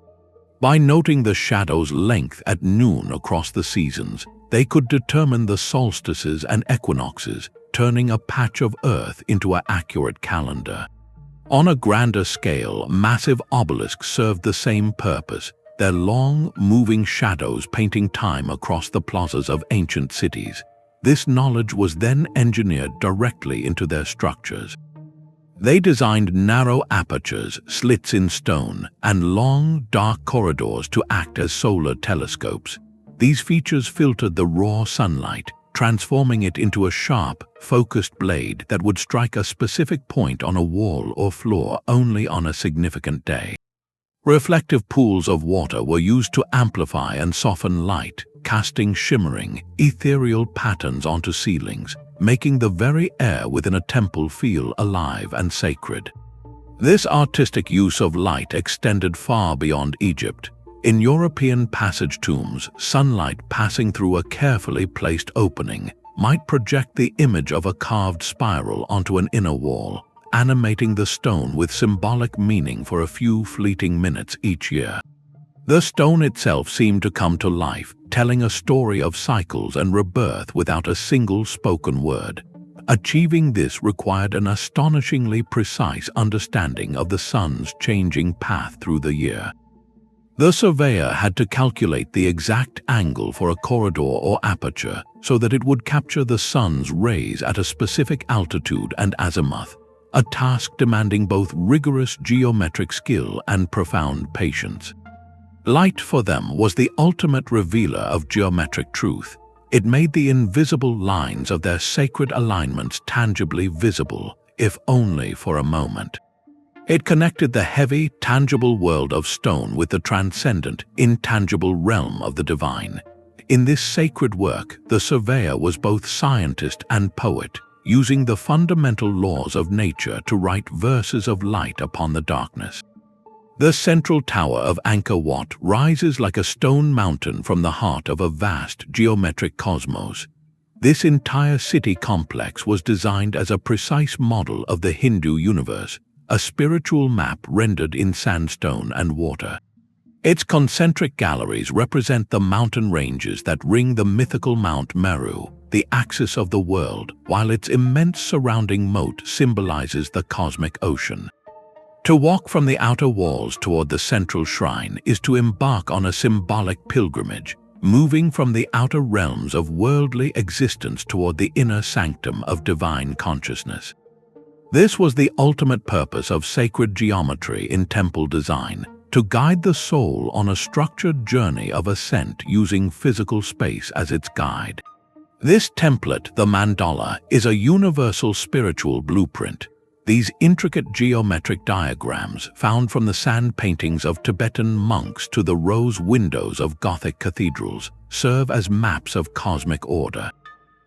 By noting the shadow's length at noon across the seasons, they could determine the solstices and equinoxes, turning a patch of earth into an accurate calendar. On a grander scale, massive obelisks served the same purpose, their long, moving shadows painting time across the plazas of ancient cities. This knowledge was then engineered directly into their structures. They designed narrow apertures, slits in stone, and long, dark corridors to act as solar telescopes. These features filtered the raw sunlight, transforming it into a sharp, focused blade that would strike a specific point on a wall or floor only on a significant day. Reflective pools of water were used to amplify and soften light, casting shimmering, ethereal patterns onto ceilings, making the very air within a temple feel alive and sacred. This artistic use of light extended far beyond Egypt. In European passage tombs, sunlight passing through a carefully placed opening might project the image of a carved spiral onto an inner wall, animating the stone with symbolic meaning for a few fleeting minutes each year. The stone itself seemed to come to life, telling a story of cycles and rebirth without a single spoken word. Achieving this required an astonishingly precise understanding of the sun's changing path through the year. The surveyor had to calculate the exact angle for a corridor or aperture so that it would capture the sun's rays at a specific altitude and azimuth, a task demanding both rigorous geometric skill and profound patience. Light for them was the ultimate revealer of geometric truth. It made the invisible lines of their sacred alignments tangibly visible, if only for a moment. It connected the heavy, tangible world of stone with the transcendent, intangible realm of the divine. In this sacred work, the surveyor was both scientist and poet, using the fundamental laws of nature to write verses of light upon the darkness. The central tower of Angkor Wat rises like a stone mountain from the heart of a vast geometric cosmos. This entire city complex was designed as a precise model of the Hindu universe, a spiritual map rendered in sandstone and water. Its concentric galleries represent the mountain ranges that ring the mythical Mount Meru, the axis of the world, while its immense surrounding moat symbolizes the cosmic ocean. To walk from the outer walls toward the central shrine is to embark on a symbolic pilgrimage, moving from the outer realms of worldly existence toward the inner sanctum of divine consciousness. This was the ultimate purpose of sacred geometry in temple design, to guide the soul on a structured journey of ascent using physical space as its guide. This template, the Mandala, is a universal spiritual blueprint. These intricate geometric diagrams, found from the sand paintings of Tibetan monks to the rose windows of Gothic cathedrals, serve as maps of cosmic order.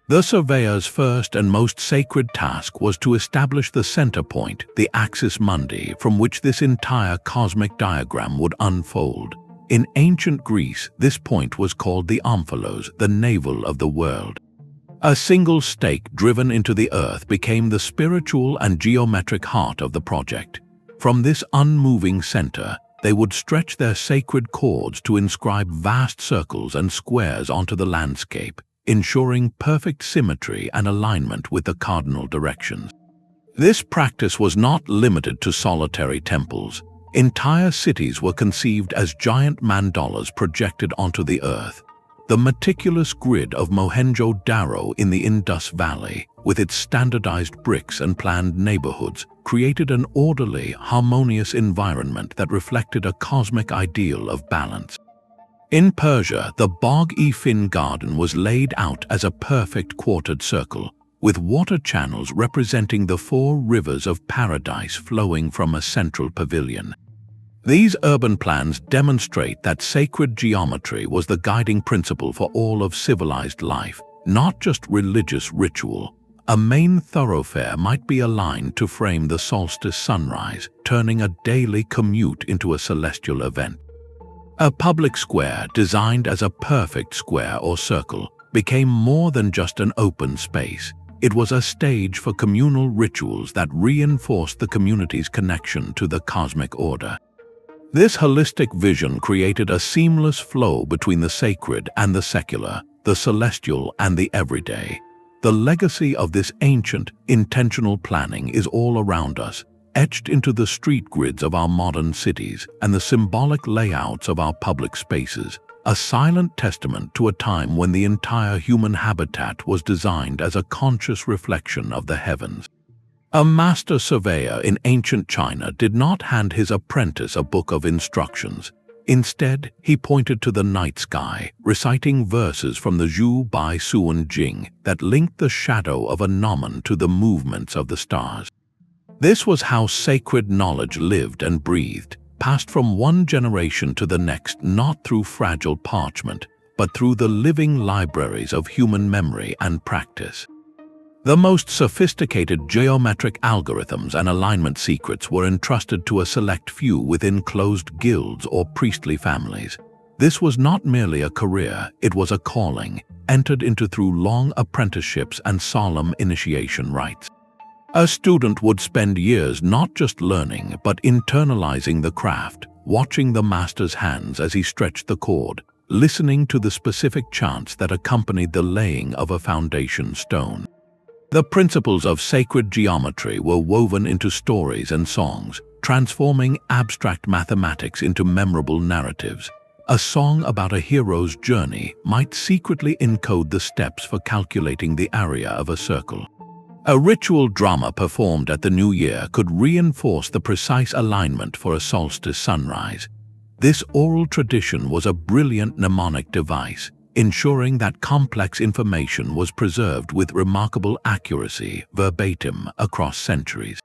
The surveyor's first and most sacred task was to establish the center point, the axis mundi, from which this entire cosmic diagram would unfold. In ancient Greece, this point was called the omphalos, the navel of the world. A single stake driven into the earth became the spiritual and geometric heart of the project. From this unmoving center, they would stretch their sacred cords to inscribe vast circles and squares onto the landscape, ensuring perfect symmetry and alignment with the cardinal directions. This practice was not limited to solitary temples. Entire cities were conceived as giant mandalas projected onto the earth. The meticulous grid of Mohenjo-Daro in the Indus Valley, with its standardized bricks and planned neighborhoods, created an orderly, harmonious environment that reflected a cosmic ideal of balance. In Persia, the Bog-e-Fin garden was laid out as a perfect quartered circle, with water channels representing the 4 rivers of paradise flowing from a central pavilion. These urban plans demonstrate that sacred geometry was the guiding principle for all of civilized life, not just religious ritual. A main thoroughfare might be aligned to frame the solstice sunrise, turning a daily commute into a celestial event. A public square, designed as a perfect square or circle, became more than just an open space. It was a stage for communal rituals that reinforced the community's connection to the cosmic order. This holistic vision created a seamless flow between the sacred and the secular, the celestial and the everyday. The legacy of this ancient, intentional planning is all around us, etched into the street grids of our modern cities and the symbolic layouts of our public spaces, a silent testament to a time when the entire human habitat was designed as a conscious reflection of the heavens. A master surveyor in ancient China did not hand his apprentice a book of instructions. Instead, he pointed to the night sky, reciting verses from the Zhu Bai Suan Jing that linked the shadow of a Gnomon to the movements of the stars. This was how sacred knowledge lived and breathed, passed from one generation to the next not through fragile parchment, but through the living libraries of human memory and practice. The most sophisticated geometric algorithms and alignment secrets were entrusted to a select few within closed guilds or priestly families. This was not merely a career, it was a calling, entered into through long apprenticeships and solemn initiation rites. A student would spend years not just learning, but internalizing the craft, watching the master's hands as he stretched the cord, listening to the specific chants that accompanied the laying of a foundation stone. The principles of sacred geometry were woven into stories and songs, transforming abstract mathematics into memorable narratives. A song about a hero's journey might secretly encode the steps for calculating the area of a circle. A ritual drama performed at the new year could reinforce the precise alignment for a solstice sunrise. This oral tradition was a brilliant mnemonic device, ensuring that complex information was preserved with remarkable accuracy verbatim across centuries.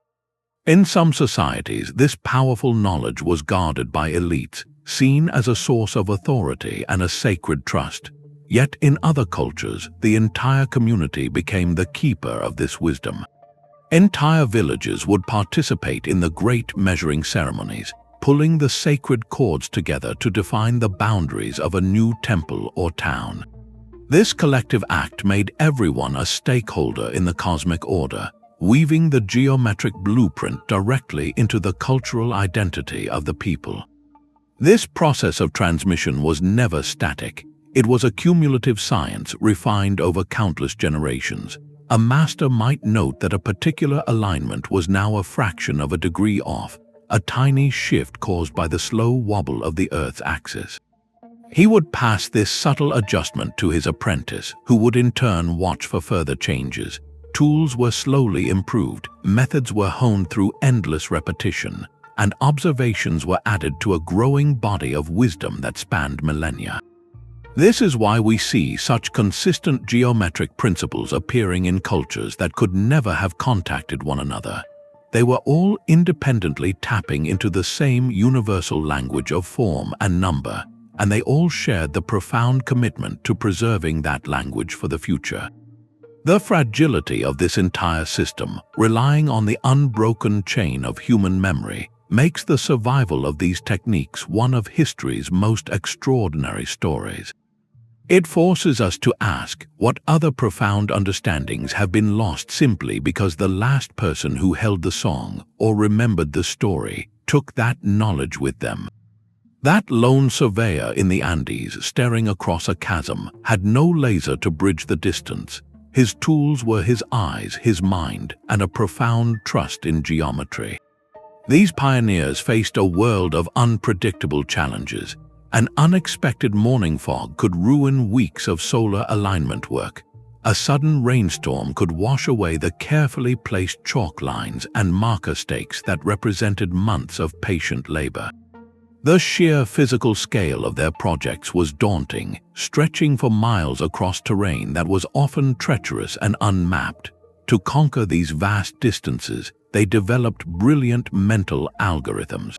In some societies, this powerful knowledge was guarded by elites, seen as a source of authority and a sacred trust. Yet in other cultures, the entire community became the keeper of this wisdom. Entire villages would participate in the great measuring ceremonies, pulling the sacred cords together to define the boundaries of a new temple or town. This collective act made everyone a stakeholder in the cosmic order, weaving the geometric blueprint directly into the cultural identity of the people. This process of transmission was never static. It was a cumulative science refined over countless generations. A master might note that a particular alignment was now a fraction of a degree off, a tiny shift caused by the slow wobble of the Earth's axis. He would pass this subtle adjustment to his apprentice, who would in turn watch for further changes. Tools were slowly improved, methods were honed through endless repetition, and observations were added to a growing body of wisdom that spanned millennia. This is why we see such consistent geometric principles appearing in cultures that could never have contacted one another. They were all independently tapping into the same universal language of form and number, and they all shared the profound commitment to preserving that language for the future. The fragility of this entire system, relying on the unbroken chain of human memory, makes the survival of these techniques one of history's most extraordinary stories. It forces us to ask what other profound understandings have been lost simply because the last person who held the song or remembered the story took that knowledge with them. That lone surveyor in the Andes staring across a chasm had no laser to bridge the distance. His tools were his eyes, his mind, and a profound trust in geometry. These pioneers faced a world of unpredictable challenges. An unexpected morning fog could ruin weeks of solar alignment work. A sudden rainstorm could wash away the carefully placed chalk lines and marker stakes that represented months of patient labor. The sheer physical scale of their projects was daunting, stretching for miles across terrain that was often treacherous and unmapped. To conquer these vast distances, they developed brilliant mental algorithms.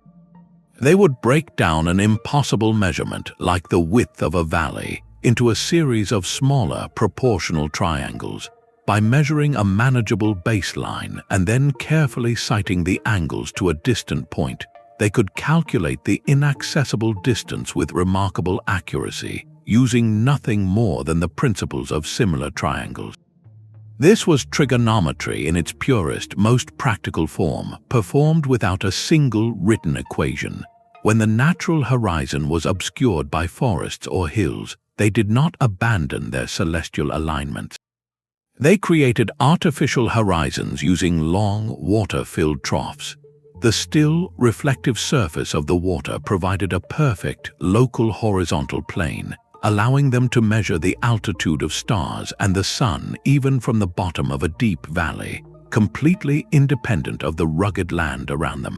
They would break down an impossible measurement, like the width of a valley, into a series of smaller, proportional triangles. By measuring a manageable baseline and then carefully sighting the angles to a distant point, they could calculate the inaccessible distance with remarkable accuracy, using nothing more than the principles of similar triangles. This was trigonometry in its purest, most practical form, performed without a single written equation. When the natural horizon was obscured by forests or hills, they did not abandon their celestial alignments. They created artificial horizons using long, water-filled troughs. The still, reflective surface of the water provided a perfect, local horizontal plane, allowing them to measure the altitude of stars and the sun even from the bottom of a deep valley, completely independent of the rugged land around them.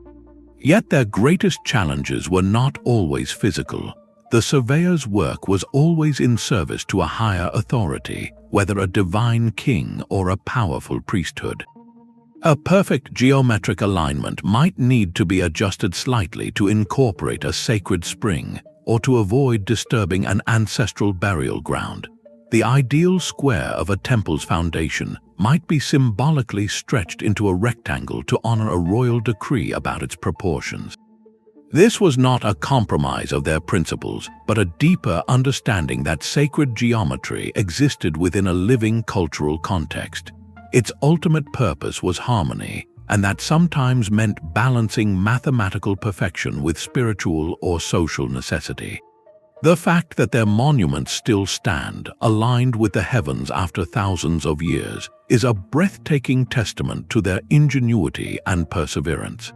Yet their greatest challenges were not always physical. The surveyor's work was always in service to a higher authority, whether a divine king or a powerful priesthood. A perfect geometric alignment might need to be adjusted slightly to incorporate a sacred spring or to avoid disturbing an ancestral burial ground. The ideal square of a temple's foundation might be symbolically stretched into a rectangle to honor a royal decree about its proportions. This was not a compromise of their principles, but a deeper understanding that sacred geometry existed within a living cultural context. Its ultimate purpose was harmony, and that sometimes meant balancing mathematical perfection with spiritual or social necessity. The fact that their monuments still stand, aligned with the heavens after thousands of years, is a breathtaking testament to their ingenuity and perseverance.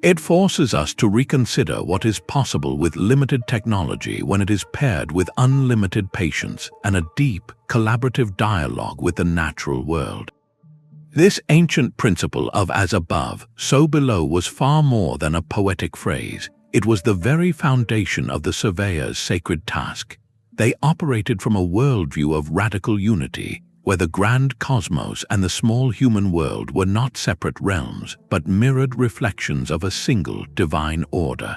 It forces us to reconsider what is possible with limited technology when it is paired with unlimited patience and a deep, collaborative dialogue with the natural world. This ancient principle of as above, so below was far more than a poetic phrase. It was the very foundation of the surveyor's sacred task. They operated from a worldview of radical unity, where the grand cosmos and the small human world were not separate realms, but mirrored reflections of a single divine order.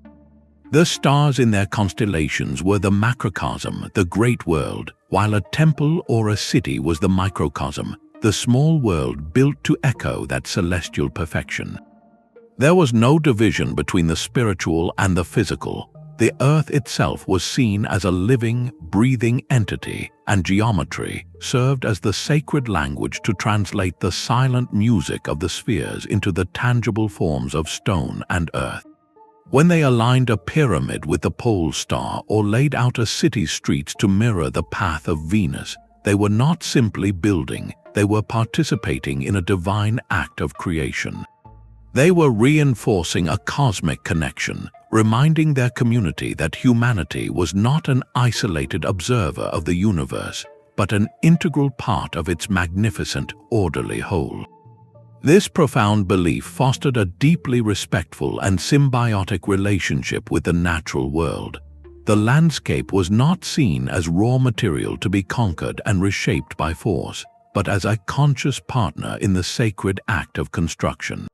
The stars in their constellations were the macrocosm, the great world, while a temple or a city was the microcosm, the small world built to echo that celestial perfection. There was no division between the spiritual and the physical. The earth itself was seen as a living, breathing entity, and geometry served as the sacred language to translate the silent music of the spheres into the tangible forms of stone and earth. When they aligned a pyramid with the pole star or laid out a city's streets to mirror the path of Venus, they were not simply building, they were participating in a divine act of creation. They were reinforcing a cosmic connection, reminding their community that humanity was not an isolated observer of the universe, but an integral part of its magnificent, orderly whole. This profound belief fostered a deeply respectful and symbiotic relationship with the natural world. The landscape was not seen as raw material to be conquered and reshaped by force, but as a conscious partner in the sacred act of construction.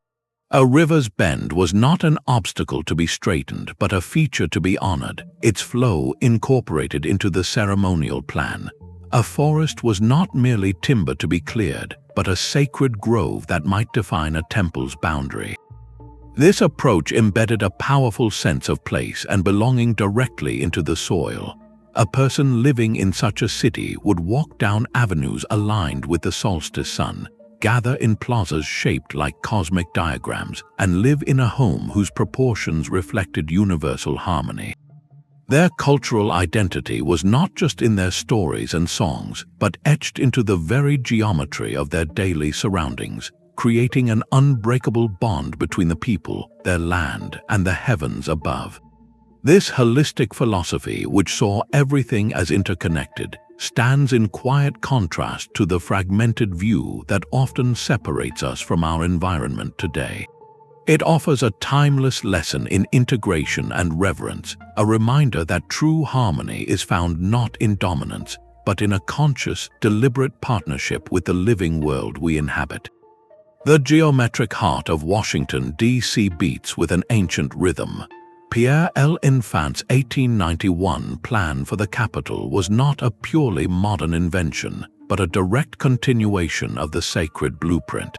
A river's bend was not an obstacle to be straightened, but a feature to be honored, its flow incorporated into the ceremonial plan. A forest was not merely timber to be cleared, but a sacred grove that might define a temple's boundary. This approach embedded a powerful sense of place and belonging directly into the soil. A person living in such a city would walk down avenues aligned with the solstice sun, gather in plazas shaped like cosmic diagrams, and live in a home whose proportions reflected universal harmony. Their cultural identity was not just in their stories and songs, but etched into the very geometry of their daily surroundings, creating an unbreakable bond between the people, their land, and the heavens above. This holistic philosophy, which saw everything as interconnected, stands in quiet contrast to the fragmented view that often separates us from our environment today. It offers a timeless lesson in integration and reverence, a reminder that true harmony is found not in dominance, but in a conscious, deliberate partnership with the living world we inhabit. The geometric heart of Washington, D.C. beats with an ancient rhythm. Pierre L'Enfant's 1891 plan for the capital was not a purely modern invention, but a direct continuation of the sacred blueprint.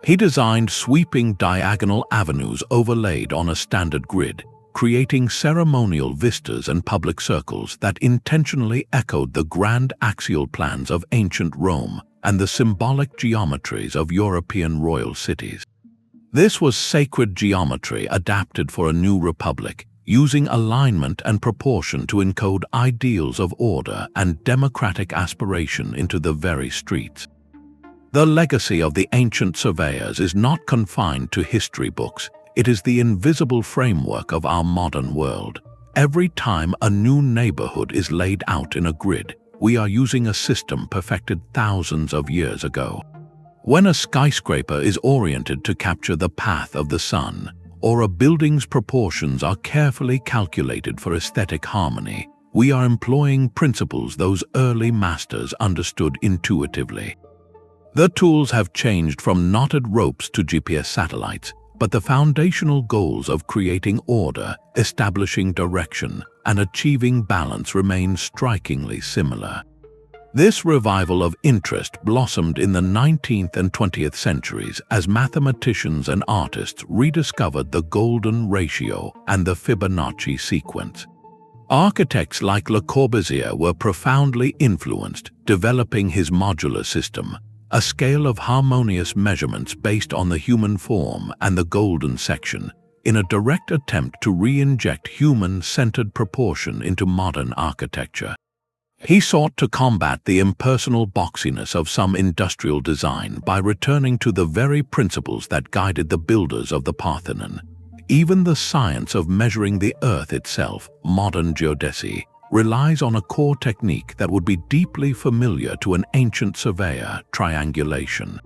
He designed sweeping diagonal avenues overlaid on a standard grid, creating ceremonial vistas and public circles that intentionally echoed the grand axial plans of ancient Rome and the symbolic geometries of European royal cities. This was sacred geometry adapted for a new republic, using alignment and proportion to encode ideals of order and democratic aspiration into the very streets. The legacy of the ancient surveyors is not confined to history books. It is the invisible framework of our modern world. Every time a new neighborhood is laid out in a grid, we are using a system perfected thousands of years ago. When a skyscraper is oriented to capture the path of the sun, or a building's proportions are carefully calculated for aesthetic harmony, we are employing principles those early masters understood intuitively. The tools have changed from knotted ropes to GPS satellites, but the foundational goals of creating order, establishing direction, and achieving balance remain strikingly similar. This revival of interest blossomed in the 19th and 20th centuries as mathematicians and artists rediscovered the golden ratio and the Fibonacci sequence. Architects like Le Corbusier were profoundly influenced, developing his modular system, a scale of harmonious measurements based on the human form and the golden section, in a direct attempt to re-inject human-centered proportion into modern architecture. He sought to combat the impersonal boxiness of some industrial design by returning to the very principles that guided the builders of the Parthenon. Even the science of measuring the earth itself, modern geodesy, relies on a core technique that would be deeply familiar to an ancient surveyor: triangulation.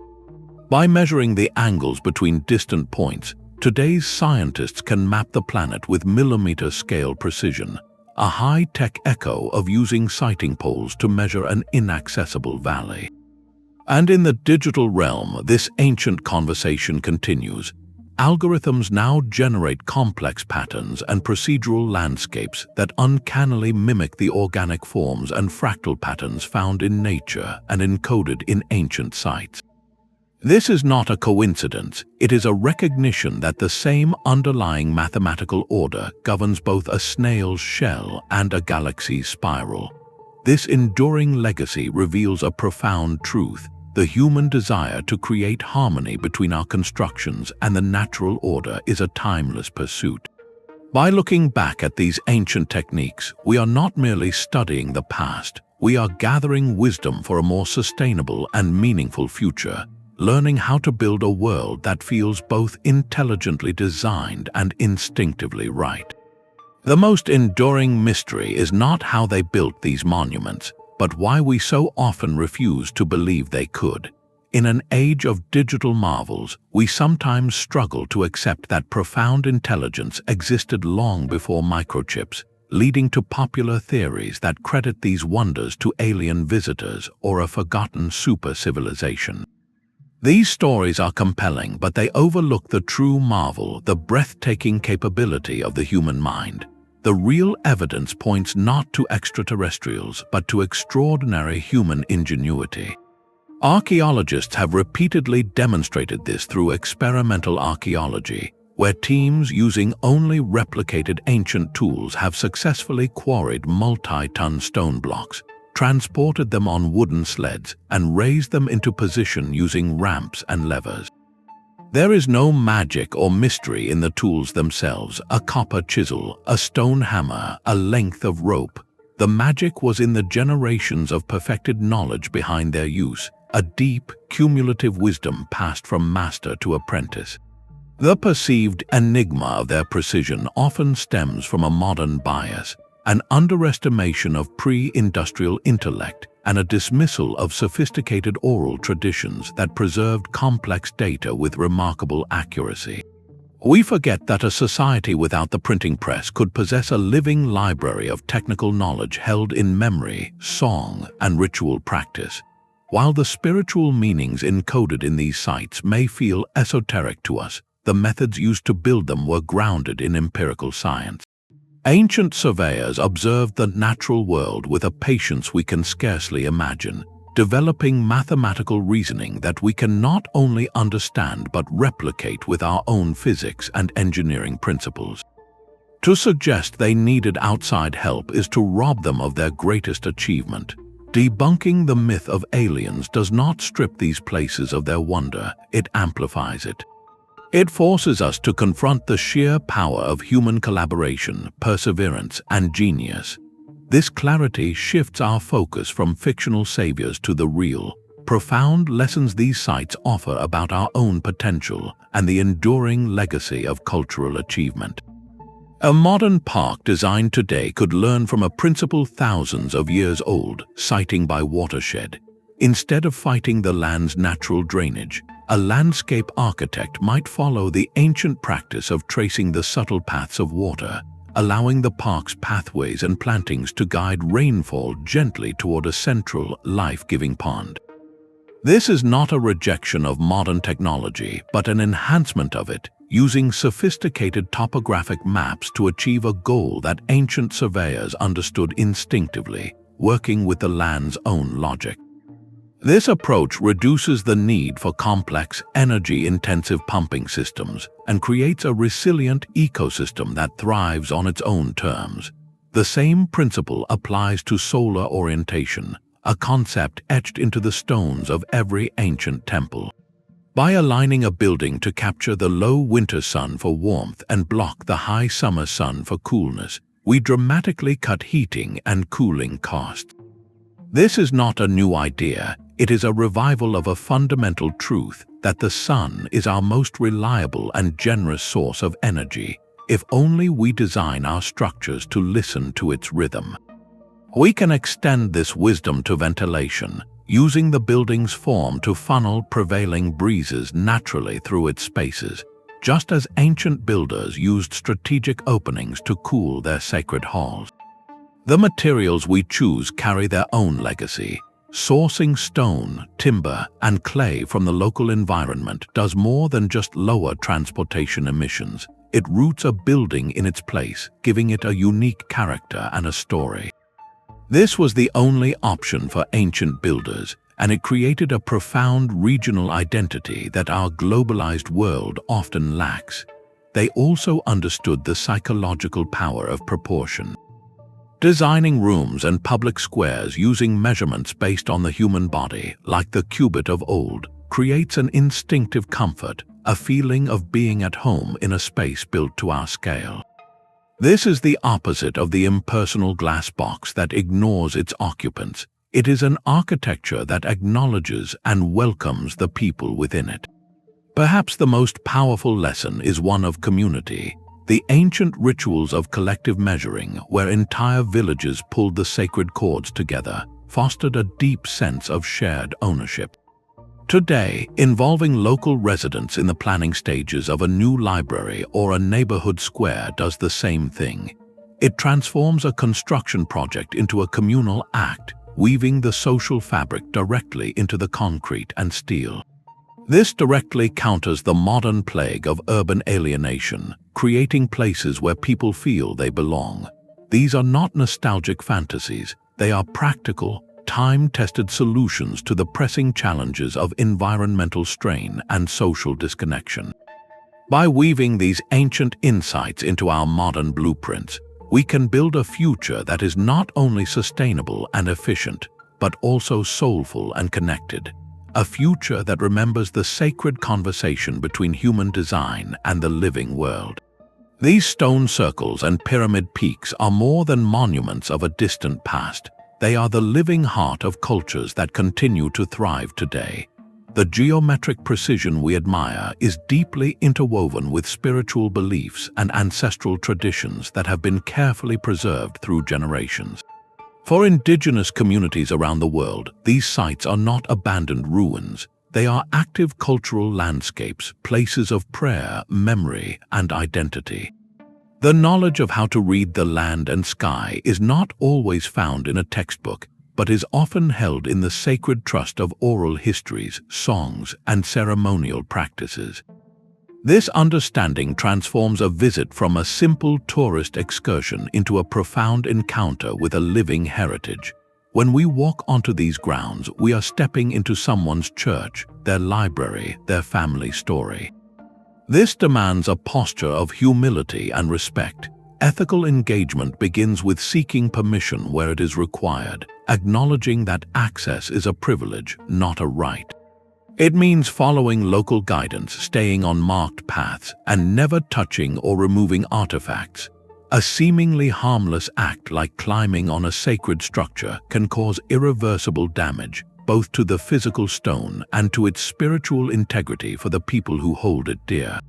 By measuring the angles between distant points, Today's scientists can map the planet with millimeter-scale precision, a high-tech echo of using sighting poles to measure an inaccessible valley. And in the digital realm, this ancient conversation continues. Algorithms now generate complex patterns and procedural landscapes that uncannily mimic the organic forms and fractal patterns found in nature and encoded in ancient sites. This is not a coincidence, it is a recognition that the same underlying mathematical order governs both a snail's shell and a galaxy's spiral. This enduring legacy reveals a profound truth: the human desire to create harmony between our constructions and the natural order is a timeless pursuit. By looking back at these ancient techniques, we are not merely studying the past, we are gathering wisdom for a more sustainable and meaningful future, learning how to build a world that feels both intelligently designed and instinctively right. The most enduring mystery is not how they built these monuments, but why we so often refuse to believe they could. In an age of digital marvels, we sometimes struggle to accept that profound intelligence existed long before microchips, leading to popular theories that credit these wonders to alien visitors or a forgotten super-civilization. These stories are compelling, but they overlook the true marvel, the breathtaking capability of the human mind. The real evidence points not to extraterrestrials, but to extraordinary human ingenuity. Archaeologists have repeatedly demonstrated this through experimental archaeology, where teams using only replicated ancient tools have successfully quarried multi-ton stone blocks, transported them on wooden sleds, and raised them into position using ramps and levers. There is no magic or mystery in the tools themselves: a copper chisel, a stone hammer, a length of rope. The magic was in the generations of perfected knowledge behind their use, a deep, cumulative wisdom passed from master to apprentice. The perceived enigma of their precision often stems from a modern bias, an underestimation of pre-industrial intellect, and a dismissal of sophisticated oral traditions that preserved complex data with remarkable accuracy. We forget that a society without the printing press could possess a living library of technical knowledge held in memory, song, and ritual practice. While the spiritual meanings encoded in these sites may feel esoteric to us, the methods used to build them were grounded in empirical science. Ancient surveyors observed the natural world with a patience we can scarcely imagine, developing mathematical reasoning that we can not only understand but replicate with our own physics and engineering principles. To suggest they needed outside help is to rob them of their greatest achievement. Debunking the myth of aliens does not strip these places of their wonder, it amplifies it. It forces us to confront the sheer power of human collaboration, perseverance, and genius. This clarity shifts our focus from fictional saviors to the real, profound lessons these sites offer about our own potential and the enduring legacy of cultural achievement. A modern park designed today could learn from a principle thousands of years old, siting by watershed. Instead of fighting the land's natural drainage, a landscape architect might follow the ancient practice of tracing the subtle paths of water, allowing the park's pathways and plantings to guide rainfall gently toward a central, life-giving pond. This is not a rejection of modern technology, but an enhancement of it, using sophisticated topographic maps to achieve a goal that ancient surveyors understood instinctively, working with the land's own logic. This approach reduces the need for complex, energy-intensive pumping systems and creates a resilient ecosystem that thrives on its own terms. The same principle applies to solar orientation, a concept etched into the stones of every ancient temple. By aligning a building to capture the low winter sun for warmth and block the high summer sun for coolness, we dramatically cut heating and cooling costs. This is not a new idea. It is a revival of a fundamental truth that the sun is our most reliable and generous source of energy, if only we design our structures to listen to its rhythm. We can extend this wisdom to ventilation, using the building's form to funnel prevailing breezes naturally through its spaces. just as ancient builders used strategic openings to cool their sacred halls. The materials we choose carry their own legacy. Sourcing stone, timber, and clay from the local environment does more than just lower transportation emissions. It roots a building in its place, giving it a unique character and a story. This was the only option for ancient builders, and it created a profound regional identity that our globalized world often lacks. They also understood the psychological power of proportion. Designing rooms and public squares using measurements based on the human body, like the cubit of old, creates an instinctive comfort, a feeling of being at home in a space built to our scale. This is the opposite of the impersonal glass box that ignores its occupants. It is an architecture that acknowledges and welcomes the people within it. Perhaps the most powerful lesson is one of community. The ancient rituals of collective measuring, where entire villages pulled the sacred cords together, fostered a deep sense of shared ownership. Today, involving local residents in the planning stages of a new library or a neighborhood square does the same thing. It transforms a construction project into a communal act, weaving the social fabric directly into the concrete and steel. This directly counters the modern plague of urban alienation, creating places where people feel they belong. These are not nostalgic fantasies, they are practical, time-tested solutions to the pressing challenges of environmental strain and social disconnection. By weaving these ancient insights into our modern blueprints, we can build a future that is not only sustainable and efficient, but also soulful and connected. A future that remembers the sacred conversation between human design and the living world. These stone circles and pyramid peaks are more than monuments of a distant past. They are the living heart of cultures that continue to thrive today. The geometric precision we admire is deeply interwoven with spiritual beliefs and ancestral traditions that have been carefully preserved through generations. For indigenous communities around the world, these sites are not abandoned ruins. They are active cultural landscapes, places of prayer, memory, and identity. The knowledge of how to read the land and sky is not always found in a textbook, but is often held in the sacred trust of oral histories, songs, and ceremonial practices. This understanding transforms a visit from a simple tourist excursion into a profound encounter with a living heritage. When we walk onto these grounds, we are stepping into someone's church, their library, their family story. This demands a posture of humility and respect. Ethical engagement begins with seeking permission where it is required, acknowledging that access is a privilege, not a right. It means following local guidance, staying on marked paths, and never touching or removing artifacts. A seemingly harmless act like climbing on a sacred structure can cause irreversible damage, both to the physical stone and to its spiritual integrity for the people who hold it dear.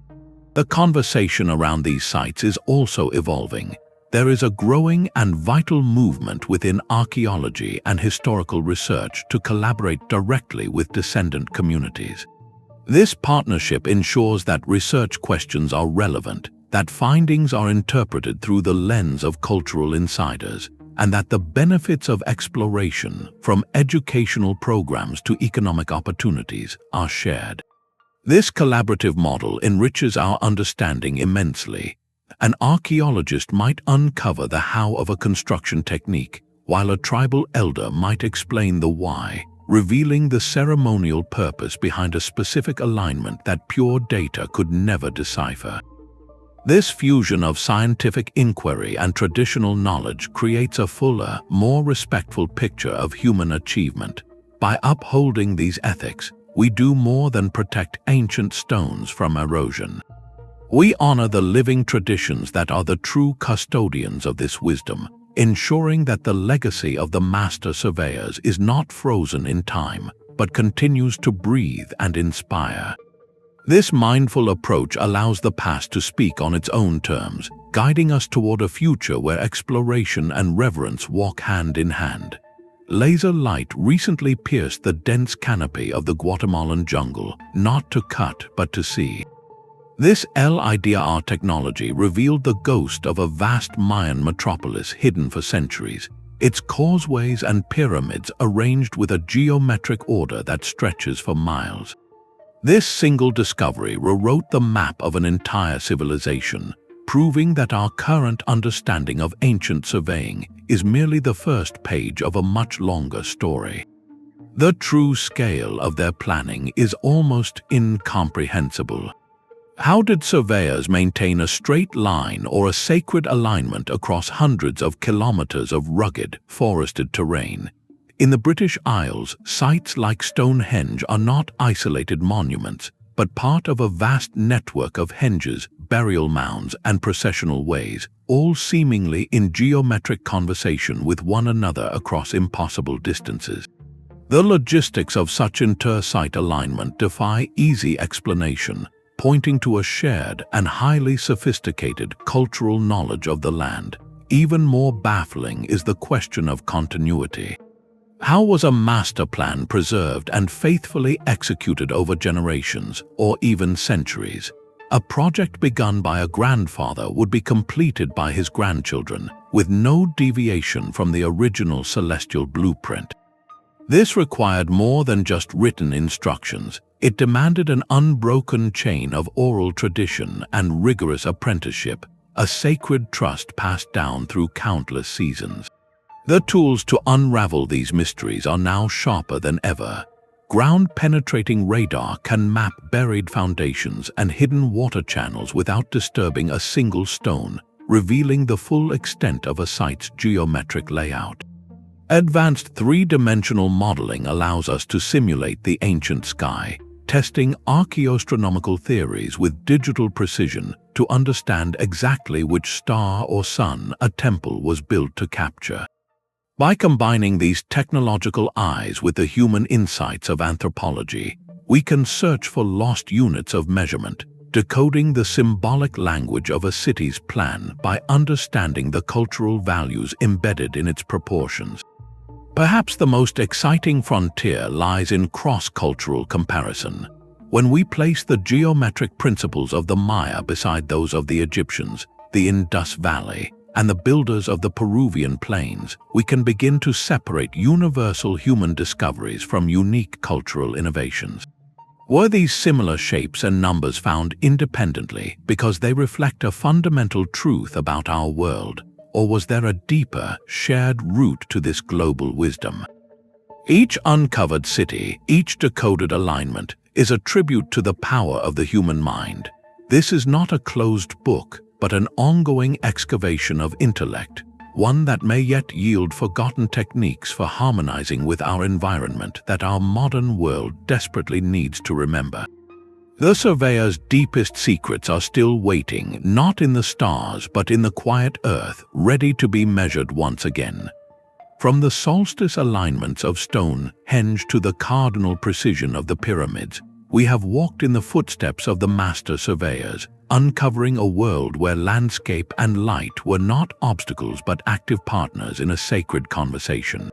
The conversation around these sites is also evolving. There is a growing and vital movement within archaeology and historical research to collaborate directly with descendant communities. This partnership ensures that research questions are relevant, that findings are interpreted through the lens of cultural insiders, and that the benefits of exploration, from educational programs to economic opportunities, are shared. This collaborative model enriches our understanding immensely. An archaeologist might uncover the how of a construction technique, while a tribal elder might explain the why, revealing the ceremonial purpose behind a specific alignment that pure data could never decipher. This fusion of scientific inquiry and traditional knowledge creates a fuller, more respectful picture of human achievement. By upholding these ethics, we do more than protect ancient stones from erosion. We honor the living traditions that are the true custodians of this wisdom, ensuring that the legacy of the master surveyors is not frozen in time, but continues to breathe and inspire. This mindful approach allows the past to speak on its own terms, guiding us toward a future where exploration and reverence walk hand in hand. Laser light recently pierced the dense canopy of the Guatemalan jungle, not to cut but to see. This LIDAR technology revealed the ghost of a vast Mayan metropolis hidden for centuries, its causeways and pyramids arranged with a geometric order that stretches for miles. This single discovery rewrote the map of an entire civilization, proving that our current understanding of ancient surveying is merely the first page of a much longer story. The true scale of their planning is almost incomprehensible. How did surveyors maintain a straight line or a sacred alignment across hundreds of kilometers of rugged, forested terrain? In the British Isles, sites like Stonehenge are not isolated monuments, but part of a vast network of henges, burial mounds, and processional ways, all seemingly in geometric conversation with one another across impossible distances. The logistics of such inter-site alignment defy easy explanation, pointing to a shared and highly sophisticated cultural knowledge of the land. Even more baffling is the question of continuity. How was a master plan preserved and faithfully executed over generations, or even centuries? A project begun by a grandfather would be completed by his grandchildren, with no deviation from the original celestial blueprint. This required more than just written instructions. It demanded an unbroken chain of oral tradition and rigorous apprenticeship, a sacred trust passed down through countless seasons. The tools to unravel these mysteries are now sharper than ever. Ground-penetrating radar can map buried foundations and hidden water channels without disturbing a single stone, revealing the full extent of a site's geometric layout. Advanced three-dimensional modeling allows us to simulate the ancient sky, testing archaeoastronomical theories with digital precision to understand exactly which star or sun a temple was built to capture. By combining these technological eyes with the human insights of anthropology, we can search for lost units of measurement, decoding the symbolic language of a city's plan by understanding the cultural values embedded in its proportions. Perhaps the most exciting frontier lies in cross-cultural comparison. When we place the geometric principles of the Maya beside those of the Egyptians, the Indus Valley, and the builders of the Peruvian plains, we can begin to separate universal human discoveries from unique cultural innovations. Were these similar shapes and numbers found independently because they reflect a fundamental truth about our world? Or was there a deeper, shared root to this global wisdom? Each uncovered city, each decoded alignment, is a tribute to the power of the human mind. This is not a closed book, but an ongoing excavation of intellect, one that may yet yield forgotten techniques for harmonizing with our environment that our modern world desperately needs to remember. The surveyor's deepest secrets are still waiting, not in the stars, but in the quiet earth, ready to be measured once again. From the solstice alignments of Stonehenge to the cardinal precision of the pyramids, we have walked in the footsteps of the master surveyors, uncovering a world where landscape and light were not obstacles but active partners in a sacred conversation.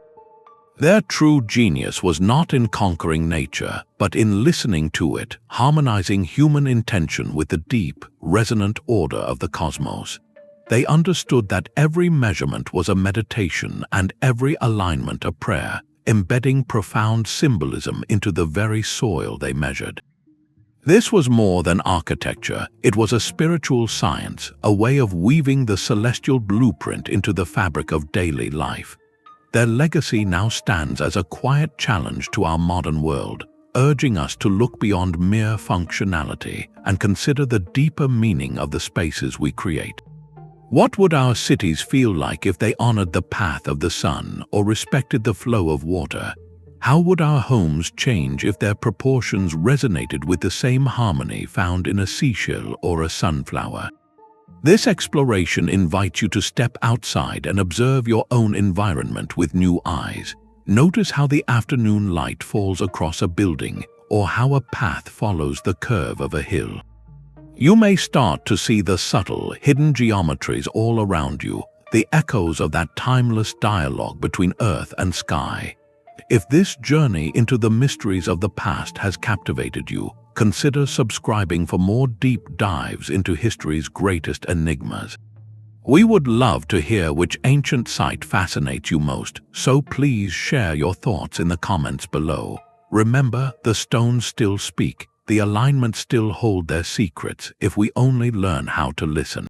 Their true genius was not in conquering nature, but in listening to it, harmonizing human intention with the deep, resonant order of the cosmos. They understood that every measurement was a meditation and every alignment a prayer, embedding profound symbolism into the very soil they measured. This was more than architecture, it was a spiritual science, a way of weaving the celestial blueprint into the fabric of daily life. Their legacy now stands as a quiet challenge to our modern world, urging us to look beyond mere functionality and consider the deeper meaning of the spaces we create. What would our cities feel like if they honored the path of the sun or respected the flow of water? How would our homes change if their proportions resonated with the same harmony found in a seashell or a sunflower? This exploration invites you to step outside and observe your own environment with new eyes. Notice how the afternoon light falls across a building or how a path follows the curve of a hill. You may start to see the subtle, hidden geometries all around you, the echoes of that timeless dialogue between earth and sky. If this journey into the mysteries of the past has captivated you, consider subscribing for more deep dives into history's greatest enigmas. We would love to hear which ancient site fascinates you most, so please share your thoughts in the comments below. Remember, the stones still speak, the alignments still hold their secrets if we only learn how to listen.